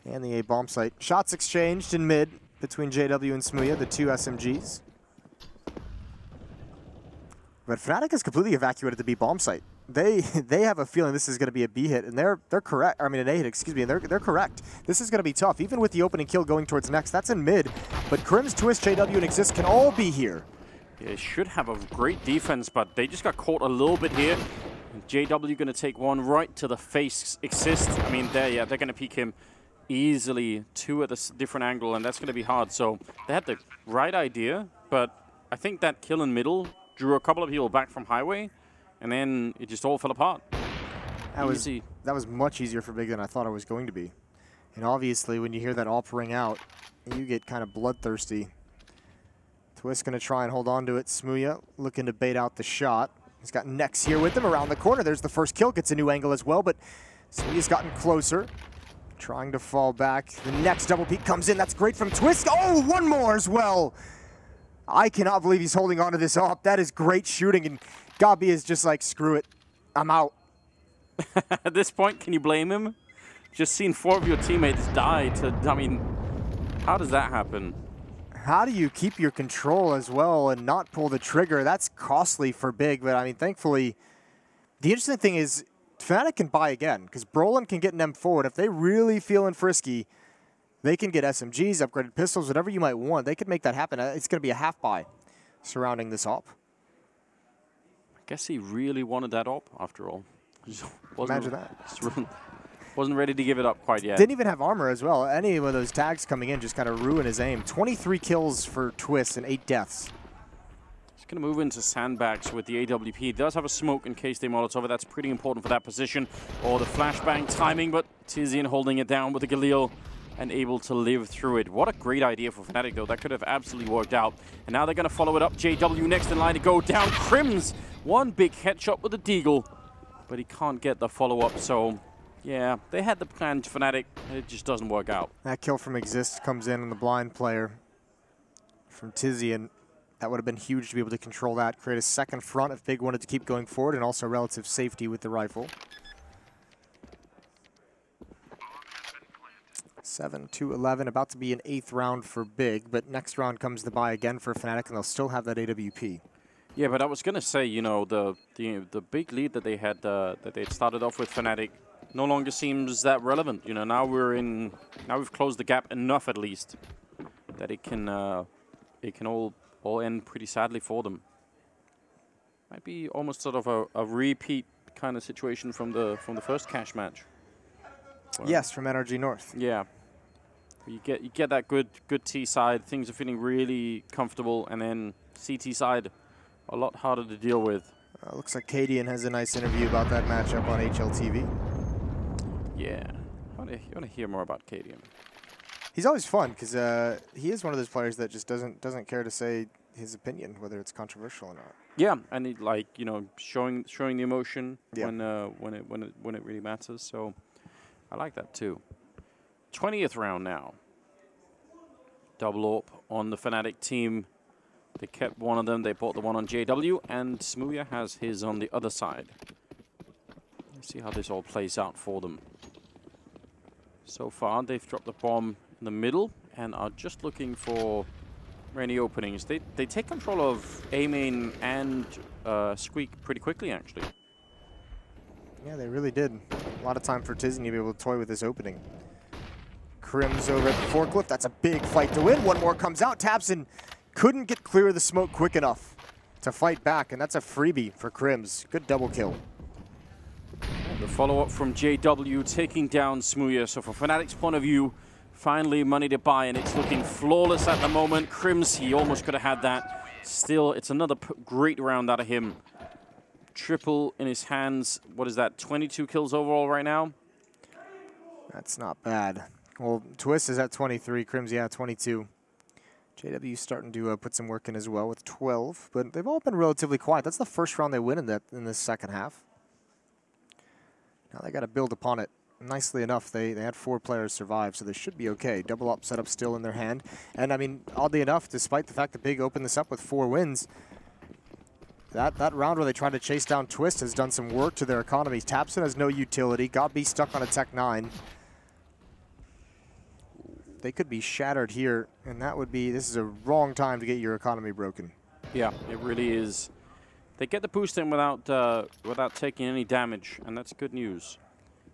and the A bomb site. Shots exchanged in mid between JW and Smooya, the two SMGs. But Fnatic has completely evacuated the B bomb site. They have a feeling this is going to be a B hit, and they're correct. I mean, an A hit, excuse me, and they're correct. This is going to be tough, even with the opening kill going towards next. That's in mid, but Krim's, Twist, JW, and Exist can all be here. They should have a great defense, but they just got caught a little bit here. And JW going to take one right to the face. Exist, I mean, they're going to peek him easily, two at a different angle, and that's going to be hard. So they had the right idea, but I think that kill in middle drew a couple of people back from highway, and then it just all fell apart. That was much easier for Big than I thought it was going to be. And obviously, when you hear that AWP ring out, you get kind of bloodthirsty. Twist going to try and hold on to it. Smooya looking to bait out the shot. He's got Nex here with him around the corner. There's the first kill, gets a new angle as well, but Smooya's gotten closer. Trying to fall back. The next double peek comes in. That's great from Twist. Oh, one more as well. I cannot believe he's holding on to this AWP. That is great shooting, and Gabi is just like, screw it. I'm out. At this point, can you blame him? Just seeing 4 of your teammates die I mean, how does that happen? How do you keep your control as well and not pull the trigger? That's costly for Big, but I mean, thankfully, the interesting thing is Fnatic can buy again, because Brolin can get an M4, and if they really feeling frisky, they can get SMGs, upgraded pistols, whatever you might want. They could make that happen. It's going to be a half buy surrounding this AWP. I guess he really wanted that AWP after all. Imagine that. Wasn't ready to give it up quite yet. Didn't even have armor as well. Any of those tags coming in just kind of ruin his aim. 23 kills for Twist and 8 deaths. He's going to move into sandbags with the AWP. He does have a smoke in case they Molotov. That's pretty important for that position. Or the flashbang timing, but Tizian holding it down with the Galil and able to live through it. What a great idea for Fnatic, though. That could have absolutely worked out. And now they're going to follow it up. JW next in line to go down. Krims, one big headshot with the Deagle, but he can't get the follow-up. So, yeah, they had the plan to Fnatic. It just doesn't work out. That kill from Exist comes in on the blind player from Tizian. That would have been huge to be able to control that, create a second front if Big wanted to keep going forward, and also relative safety with the rifle. 7-11, about to be an 8th round for Big, but next round comes the buy again for Fnatic, and they'll still have that AWP. Yeah, but I was gonna say, the big lead that they had, that they started off with Fnatic, no longer seems that relevant. Now we've closed the gap enough at least that it can all end pretty sadly for them. Might be almost sort of a repeat kind of situation from the first cash match. Yes, from NRG North. Yeah. You get that good T side, things are feeling really comfortable, and then CT side a lot harder to deal with. Looks like Cadian has a nice interview about that matchup on HLTV. Yeah, you want to hear more about Cadian. He's always fun because he is one of those players that just doesn't care to say his opinion, whether it's controversial or not. Yeah, and it, showing the emotion when it really matters. So I like that too. 20th round now. Double AWP on the Fnatic team. They kept one of them. They bought the one on JW, and Smooya has his on the other side. Let's see how this all plays out for them. So far, they've dropped the bomb in the middle and are just looking for any openings. They take control of A main and Squeak pretty quickly, actually. Yeah, they really did. A lot of time for Tizian to be able to toy with this opening. Krim's over at the forklift. That's a big fight to win. One more comes out. Tabson couldn't get clear of the smoke quick enough to fight back, and that's a freebie for Krims. Good double kill. The follow-up from JW taking down Smooya. So from Fnatic's point of view, finally money to buy, and it's looking flawless at the moment. Crims, he almost could have had that. Still, it's another great round out of him. Triple in his hands. What is that, 22 kills overall right now? That's not bad. Well, Twist is at 23, Crims, yeah, 22. JW starting to put some work in as well with 12, but they've all been relatively quiet. That's the first round they win in this second half. Now they got to build upon it. Nicely enough, they had 4 players survive, so they should be okay. Double up setup still in their hand. And I mean, oddly enough, despite the fact that Big opened this up with 4 wins, that round where they tried to chase down Twist has done some work to their economy. tabseN has no utility. Godby stuck on a Tech 9. They could be shattered here, and that would be, this is a wrong time to get your economy broken. Yeah, it really is. They get the boost in without taking any damage, and that's good news.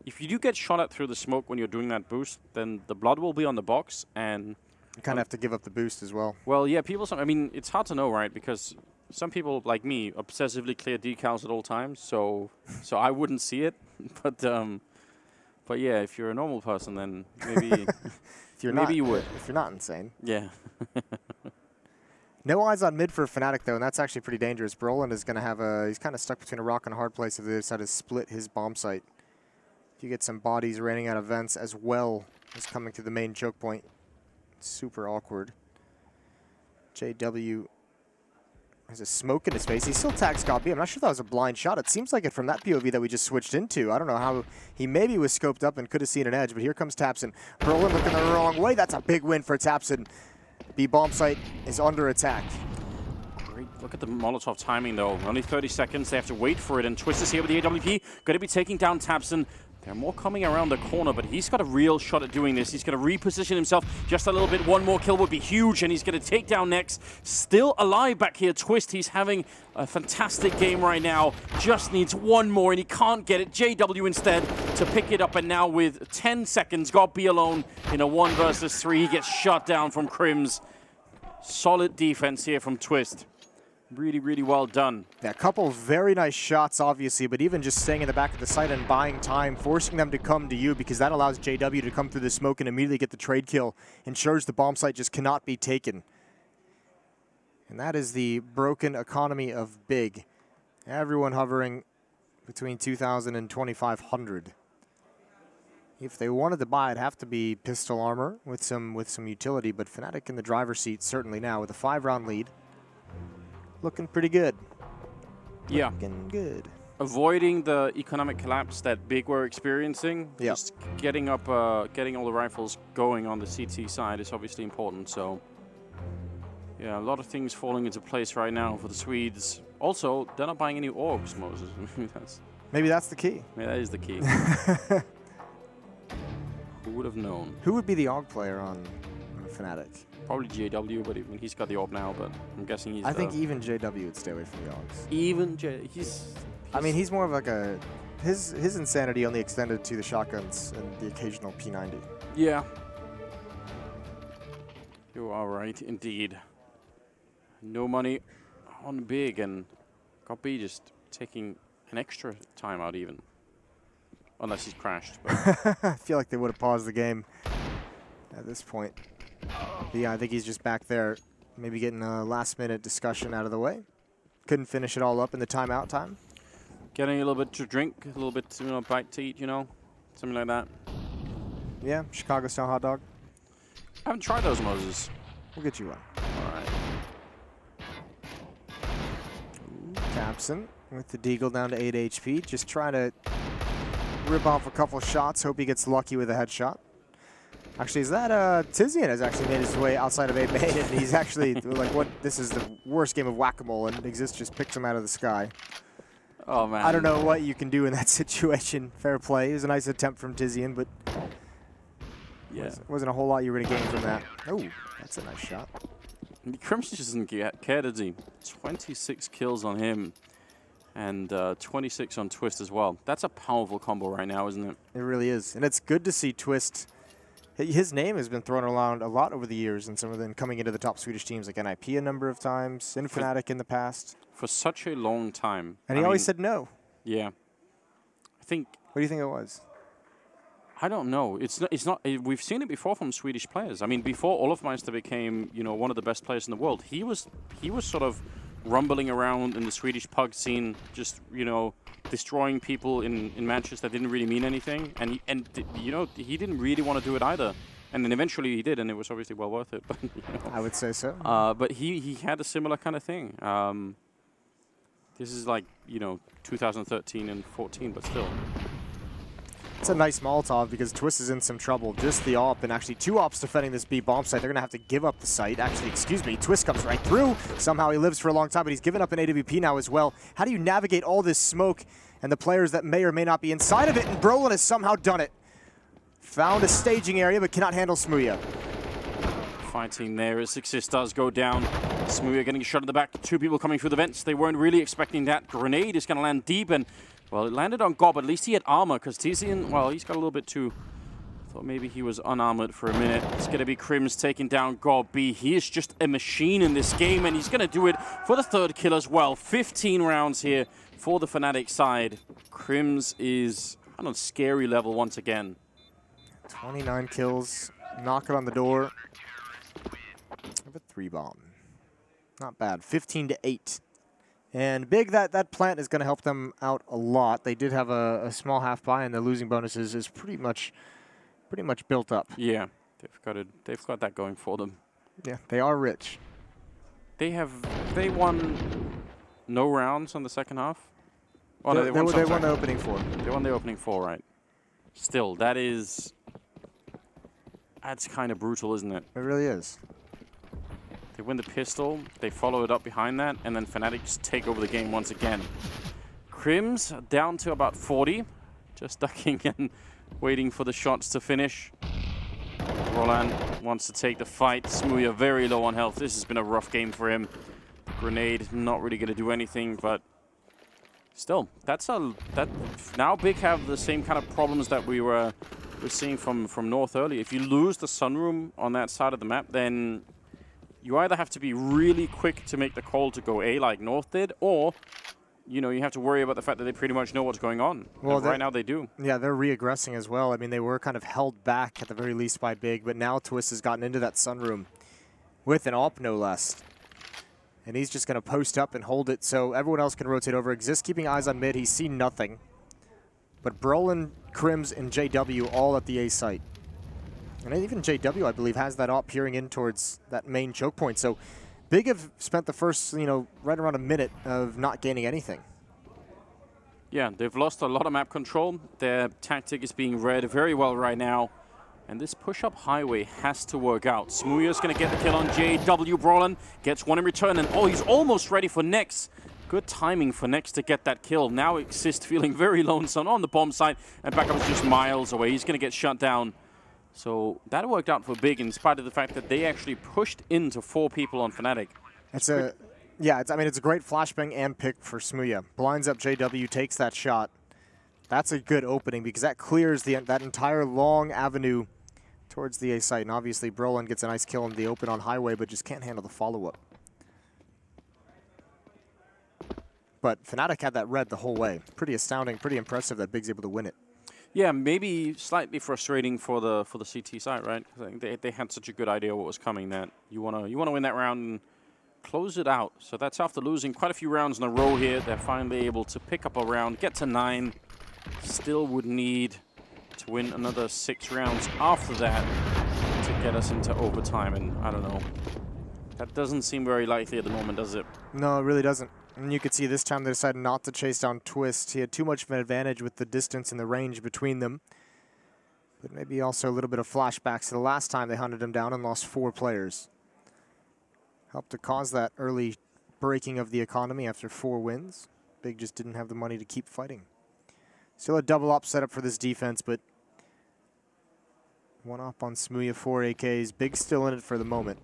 If you do get shot at through the smoke when you're doing that boost, then the blood will be on the box, and you kind of have to give up the boost as well. Well, yeah, I mean, it's hard to know, right? Because some people, like me, obsessively clear decals at all times, so I wouldn't see it. But yeah, if you're a normal person, then maybe you would. If you're not insane. Yeah. No eyes on mid for Fnatic, though, and that's actually pretty dangerous. Brolin is going to have he's kind of stuck between a rock and a hard place if they decide to split his bomb site. You get some bodies raining out of vents as well as coming to the main choke point. Super awkward. JW has a smoke in his face. He still tags Godby. I'm not sure if that was a blind shot. It seems like it from that POV that we just switched into. I don't know how he maybe was scoped up and could have seen an edge, but here comes tabseN. Brolin looking the wrong way. That's a big win for tabseN. The bomb site is under attack. Great. Look at the Molotov timing, though. Only 30 seconds. They have to wait for it, and Twist is here with the AWP. Going to be taking down tabseN. They're more coming around the corner, but he's got a real shot at doing this. He's going to reposition himself just a little bit. One more kill would be huge, and he's going to take down Nex. Still alive back here. Twist, he's having a fantastic game right now. Just needs one more, and he can't get it. JW instead to pick it up, and now with 10 seconds, Godby alone in a 1 versus 3. He gets shot down from Crims. Solid defense here from Twist. Really, really well done. Yeah, a couple very nice shots, obviously, but even just staying in the back of the site and buying time, forcing them to come to you, because that allows JW to come through the smoke and immediately get the trade kill, ensures the bomb site just cannot be taken. And that is the broken economy of Big. Everyone hovering between 2,000 and 2,500. If they wanted to buy, it'd have to be pistol armor with some utility, but Fnatic in the driver's seat certainly now with a 5-round lead. Looking pretty good. Yeah. Looking good. Avoiding the economic collapse that Big were experiencing. Yep. Just getting up, getting all the rifles going on the CT side is obviously important. So, yeah, a lot of things falling into place right now for the Swedes. Also, they're not buying any orgs, Moses. Maybe that's the key. Yeah, that is the key. Who would have known? Who would be the AUG player on Fnatic? Probably JW, but he's got the orb now, but I'm guessing he's I think even JW would stay away from the AUGs. Even I mean, he's more of like a... His insanity only extended to the shotguns and the occasional P90. Yeah. You are right, indeed. No money on Big, and Godby just taking an extra time out even. Unless he's crashed. But I feel like they would have paused the game at this point. But yeah, I think he's just back there, maybe getting a last-minute discussion out of the way. Couldn't finish it all up in the timeout time. Getting a little bit to drink, a little bit, bite to eat, something like that. Yeah, Chicago-style hot dog. I haven't tried those, Moses. We'll get you one. All right. tabseN with the Deagle down to 8 HP. Just trying to rip off a couple shots. Hope he gets lucky with a headshot. Actually, is that Tizian has actually made his way outside of 8 main, and he's actually like, what? This is the worst game of whack-a-mole, and Exist just picks him out of the sky. Oh man. I don't know what you can do in that situation. Fair play. It was a nice attempt from Tizian, but yeah, wasn't a whole lot you were gonna gain from that. Oh, that's a nice shot. Crimson just doesn't care, does he? 26 kills on him, and 26 on Twist as well. That's a powerful combo right now, isn't it? It really is, and it's good to see Twist. His name has been thrown around a lot over the years, and some of them coming into the top Swedish teams like NIP a number of times, in Fnatic in the past. For such a long time. And he always said no. Yeah. I think What do you think it was? I don't know. It's not. We've seen it before from Swedish players. I mean, before Olofmeister became, you know, one of the best players in the world, he was sort of rumbling around in the Swedish pug scene, just, you know, destroying people in matches that didn't really mean anything. And you know, he didn't really want to do it either. And then eventually he did, and it was obviously well worth it. But, you know, I would say so. But he had a similar kind of thing. This is like, you know, 2013 and 14, but still. It's a nice Molotov because Twist is in some trouble. Just the AWP, and actually 2 AWPs defending this B bomb site. They're going to have to give up the site. Actually, excuse me, Twist comes right through. Somehow he lives for a long time, but he's given up an AWP now as well. How do you navigate all this smoke and the players that may or may not be inside of it? And Brolin has somehow done it. Found a staging area, but cannot handle Smooya. Fighting there as Xis does go down. Smooya getting shot in the back. 2 people coming through the vents. They weren't really expecting that. Grenade is going to land deep, and well, it landed on Gob. At least he had armor, because Tizian, well, he's got a little bit too... Thought maybe he was unarmored for a minute. It's going to be Crims taking down Gob B. He is just a machine in this game, and he's going to do it for the 3rd kill as well. 15 rounds here for the Fnatic side. Crims is on a scary level once again. 29 kills. Knock it on the door. Have a 3 bomb. Not bad. 15-8. And Big, that plant is going to help them out a lot. They did have a small half buy, and the losing bonuses is pretty much built up. Yeah, they've got that going for them. Yeah, they are rich. They won no rounds on the second half. Oh, no, they won the opening 4. They won the opening 4, right? Still, that's kind of brutal, isn't it? It really is. They win the pistol, they follow it up behind that, and then Fnatic just take over the game once again. Crims down to about 40, just ducking and waiting for the shots to finish. Roland wants to take the fight. Smooya very low on health. This has been a rough game for him. Grenade not really going to do anything, but still, now Big have the same kind of problems that we're seeing from North early. If you lose the Sunroom on that side of the map, then you either have to be really quick to make the call to go A like North did, or, you know, you have to worry about the fact that they pretty much know what's going on. Well, right now they do. Yeah, they're re-aggressing as well. I mean, they were kind of held back at the very least by Big, but now Twist has gotten into that Sunroom with an AWP, no less. And he's just going to post up and hold it so everyone else can rotate over. Xis keeping eyes on mid. He's seen nothing. But Brolin, Crims, and JW all at the A site. And even JW, I believe, has that AWP peering in towards that main choke point. So Big have spent the first, you know, right around a minute of not gaining anything. Yeah, they've lost a lot of map control. Their tactic is being read very well right now. And this push-up highway has to work out. Smooya's going to get the kill on JW. Brolin gets one in return, and oh, he's almost ready for Nex. Good timing for Nex to get that kill. Now Xis feeling very lonesome on the bomb site, and Backup is just miles away. He's going to get shut down. So that worked out for Big, in spite of the fact that they actually pushed into 4 people on Fnatic. It's a great flashbang and pick for Smooya. Blinds up JW, takes that shot. That's a good opening because that clears that entire long avenue towards the A site. And obviously Brolin gets a nice kill in the open on highway, but just can't handle the follow-up. But Fnatic had that red the whole way. Pretty astounding, pretty impressive that Big's able to win it. Yeah, maybe slightly frustrating for the CT side, right? I think they had such a good idea what was coming that you wanna win that round and close it out. So that's after losing quite a few rounds in a row here. They're finally able to pick up a round, get to 9. Still would need to win another 6 rounds after that to get us into overtime, and I don't know. That doesn't seem very likely at the moment, does it? No, it really doesn't. And you could see this time they decided not to chase down Twist. He had too much of an advantage with the distance and the range between them. But maybe also a little bit of flashbacks to the last time they hunted him down and lost 4 players. Helped to cause that early breaking of the economy after 4 wins. Big just didn't have the money to keep fighting. Still a double up setup for this defense, but 1 up on Smooya, 4 AKs. Big still in it for the moment.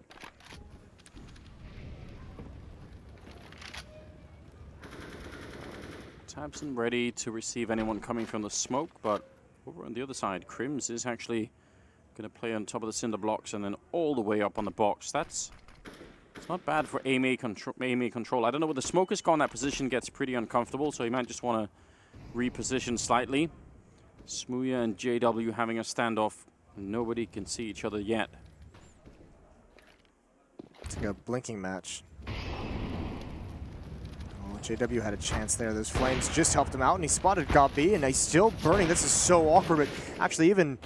tabseN ready to receive anyone coming from the smoke, but over on the other side, Crims is actually going to play on top of the cinder blocks and then all the way up on the box. It's not bad for AMA control. I don't know where the smoke has gone. That position gets pretty uncomfortable, so he might just want to reposition slightly. Smooya and JW having a standoff. Nobody can see each other yet. It's like a blinking match. Oh, JW had a chance there. Those flames just helped him out, and he spotted Gabi, and he's still burning. This is so awkward, but actually even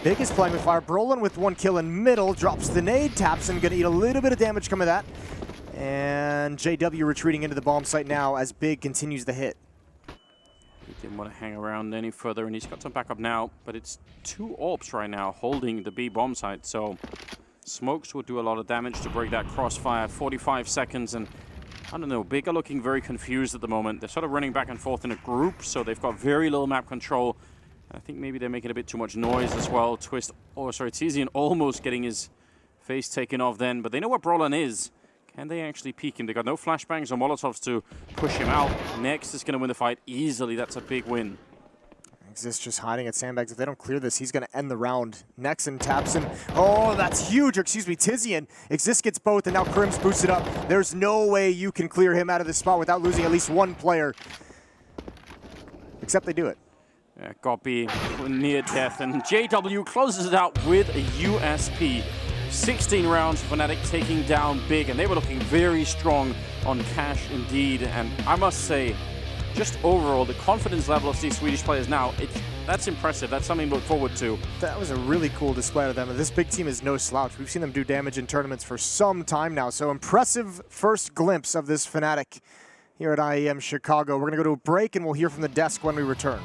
Big is playing with fire. Brolin with 1 kill in middle, drops the nade, taps him, gonna eat a little bit of damage coming of that. And JW retreating into the bomb site now as Big continues the hit. He didn't want to hang around any further, and he's got some backup now, but it's 2 AWPs right now holding the B bomb site, so smokes would do a lot of damage to break that crossfire. 45 seconds, and I don't know, Big are looking very confused at the moment. They're sort of running back and forth in a group, so they've got very little map control. I think maybe they're making a bit too much noise as well. Twist, oh sorry, Tizian almost getting his face taken off then, but they know what Brolin is. Can they actually peek him? They got no flashbangs or Molotovs to push him out. Next is going to win the fight easily. That's a big win. Exist just hiding at sandbags. If they don't clear this, he's going to end the round. Nexon taps him. Oh, that's huge. Or excuse me, Tizian. Exist gets both, and now Krim's boosted up. There's no way you can clear him out of this spot without losing at least 1 player. Except they do it. Yeah, Gabi near death, and JW closes it out with a USP. 16 rounds, Fnatic taking down Big, and they were looking very strong on Cash indeed. And I must say, just overall, the confidence level of these Swedish players now, that's impressive. That's something to look forward to. That was a really cool display of them. And this Big team is no slouch. We've seen them do damage in tournaments for some time now. So impressive first glimpse of this Fnatic here at IEM Chicago. We're going to go to a break, and we'll hear from the desk when we return.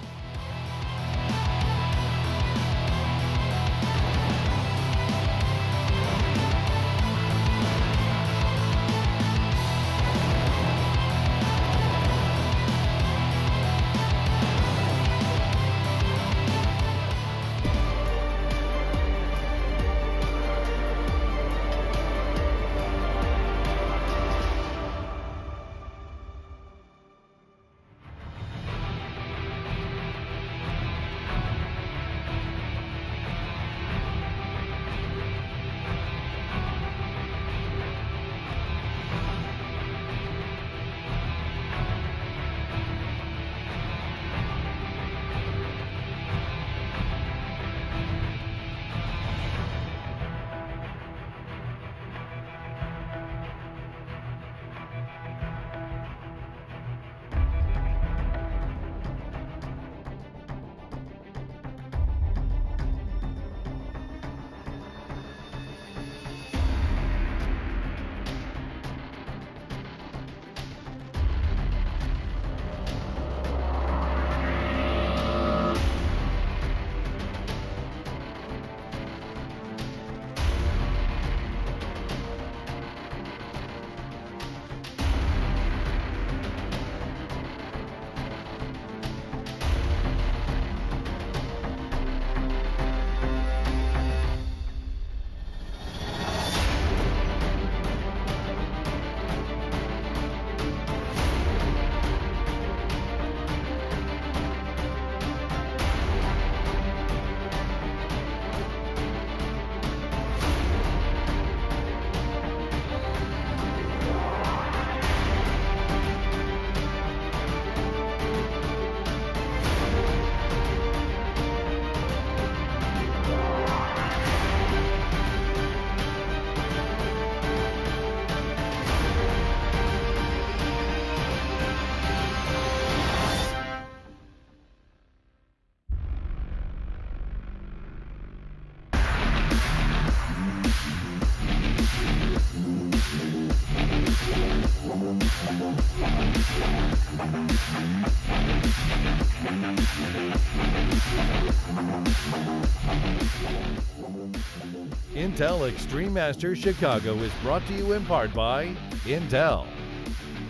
Intel Extreme Masters Chicago is brought to you in part by Intel,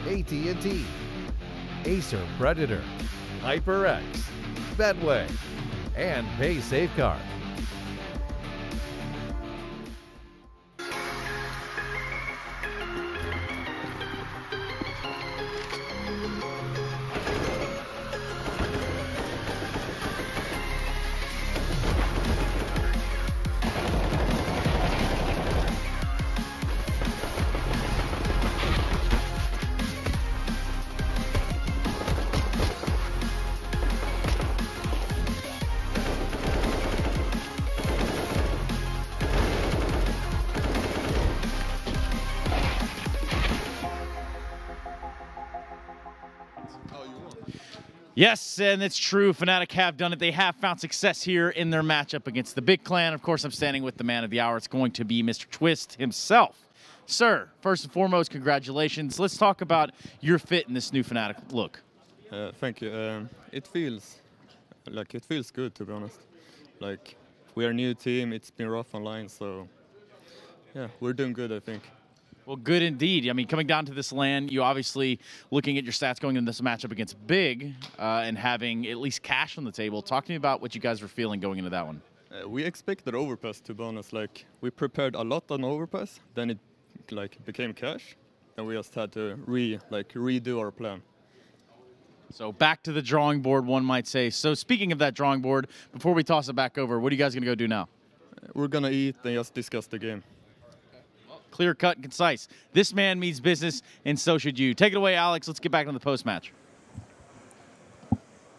AT&T, Acer Predator, HyperX, Betway, and Pay Safeguard. Yes, and it's true. Fnatic have done it. They have found success here in their matchup against the Big Clan. Of course, I'm standing with the man of the hour. It's going to be Mr. Twist himself. Sir, first and foremost, congratulations. Let's talk about your fit in this new Fnatic look. Thank you. It feels good, to be honest. Like, we are a new team. It's been rough online, so yeah, we're doing good, I think. Well, good indeed. I mean, coming down to this LAN, you obviously looking at your stats going into this matchup against Big and having at least cash on the table. Talk to me about what you guys were feeling going into that one. We expected overpass, to be honest. Like, we prepared a lot on overpass, then it became cash, and we just had to redo our plan. So back to the drawing board, one might say. So speaking of that drawing board, before we toss it back over, what are you guys going to go do now? We're going to eat and just discuss the game. Clear cut and concise. This man means business, and so should you. Take it away, Alex. Let's get back to the post-match.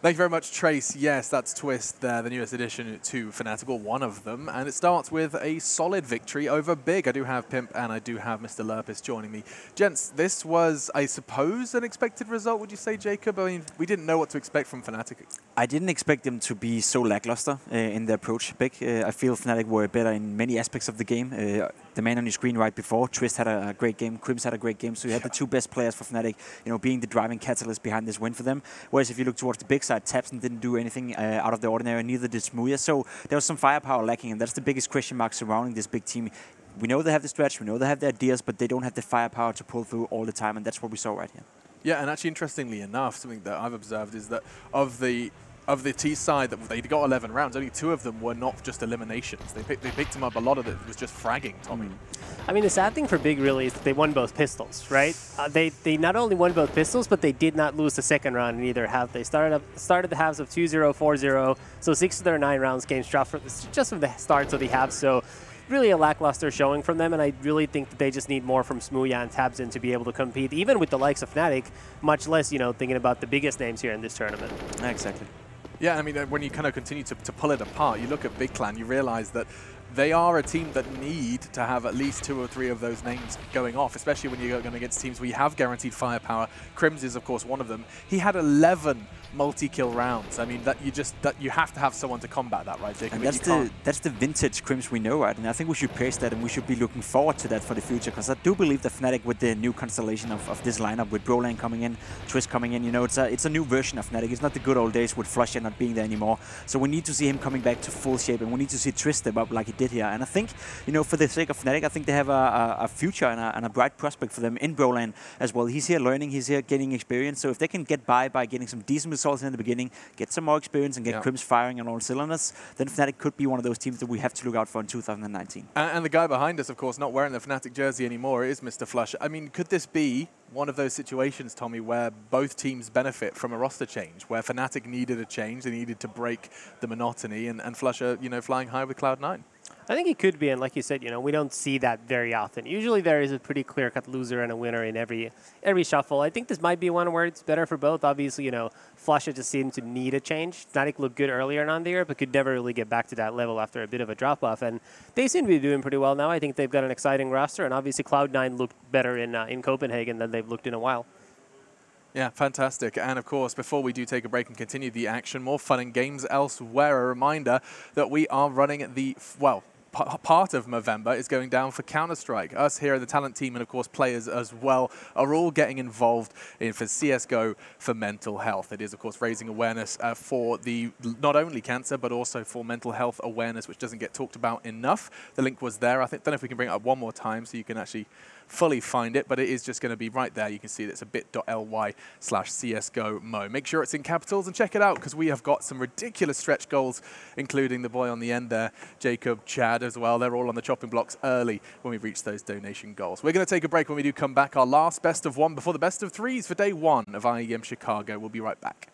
Thank you very much, Trace. Yes, that's Twist there, the newest addition to Fnatic, or one of them. And it starts with a solid victory over Big. I do have Pimp and I do have Mr. Lurpus joining me. Gents, this was, I suppose, an expected result, would you say, Jacob? I mean, we didn't know what to expect from Fnatic. I didn't expect them to be so lackluster in their approach. Big, I feel Fnatic were better in many aspects of the game. The man on your screen right before, Twist had a great game, Crims had a great game, so you had the two best players for Fnatic, being the driving catalyst behind this win for them. Whereas if you look towards the Big side, tabseN didn't do anything out of the ordinary, neither did Smooya. So there was some firepower lacking, and that's the biggest question mark surrounding this Big team. We know they have the stretch, we know they have the ideas, but they don't have the firepower to pull through all the time, and that's what we saw right here. Yeah, and actually, interestingly enough, something that I've observed is that of the T side, that they got 11 rounds, only 2 of them were not just eliminations. They picked them up. A lot of it was just fragging, Tommy. I mean, the sad thing for Big really is that they won both pistols, right? They not only won both pistols, but they did not lose the second round in either half. They started the halves of 2-0, 4-0, so 6 of their 9 rounds came just from the starts of the halves. So really a lackluster showing from them, and I really think that they just need more from Smooya and tabseN to be able to compete, even with the likes of Fnatic, much less, thinking about the biggest names here in this tournament. Exactly. Yeah, I mean, when you kind of continue to pull it apart, you look at Big Clan, you realize that they are a team that need to have at least 2 or 3 of those names going off, especially when you're going against teams where you have guaranteed firepower. Crims is, of course, one of them. He had 11 multi-kill rounds. I mean, you have to have someone to combat that, right, Jacob? And that's the vintage Crims we know, right? And I think we should praise that, and we should be looking forward to that for the future, because I do believe that Fnatic, with the new constellation of this lineup, with Brolan coming in, Twist coming in, it's a new version of Fnatic. It's not the good old days with flusha not being there anymore. So we need to see him coming back to full shape, and we need to see Twist step up like he did here. And I think, for the sake of Fnatic, I think they have a future and a bright prospect for them in Brolan as well. He's here learning, he's here getting experience. So if they can get by getting some decent results in the beginning, get some more experience, and get Crims firing on all cylinders, then Fnatic could be one of those teams that we have to look out for in 2019. And the guy behind us, of course, not wearing the Fnatic jersey anymore, is Mr. flusha. I mean, could this be one of those situations, Tommy, where both teams benefit from a roster change, where Fnatic needed a change, they needed to break the monotony, and flusha, flying high with Cloud9? I think it could be, and like you said, we don't see that very often. Usually there is a pretty clear-cut loser and a winner in every shuffle. I think this might be one where it's better for both. Obviously, flusha just seemed to need a change. Fnatic looked good earlier on the year, but could never really get back to that level after a bit of a drop-off. And they seem to be doing pretty well now. I think they've got an exciting roster, and obviously Cloud9 looked better in Copenhagen than they've looked in a while. Yeah, fantastic. And of course, before we do take a break and continue the action, more fun and games elsewhere. A reminder that we are running the, part of Movember is going down for Counter-Strike. Us here, the talent team, and of course players as well, are all getting involved for CSGO for mental health. It is, of course, raising awareness for not only cancer, but also for mental health awareness, which doesn't get talked about enough. The link was there. Don't know if we can bring it up one more time so you can actually fully find it, but it is just going to be right there. You can see that it's a bit.ly/CSGO-Mo. Make sure it's in capitals and check it out, because we have got some ridiculous stretch goals, including the boy on the end there, Jacob, Chad as well. They're all on the chopping blocks early when we reach those donation goals. We're going to take a break. When we do come back, our last best of 1 before the best of 3s for day 1 of IEM Chicago. We'll be right back.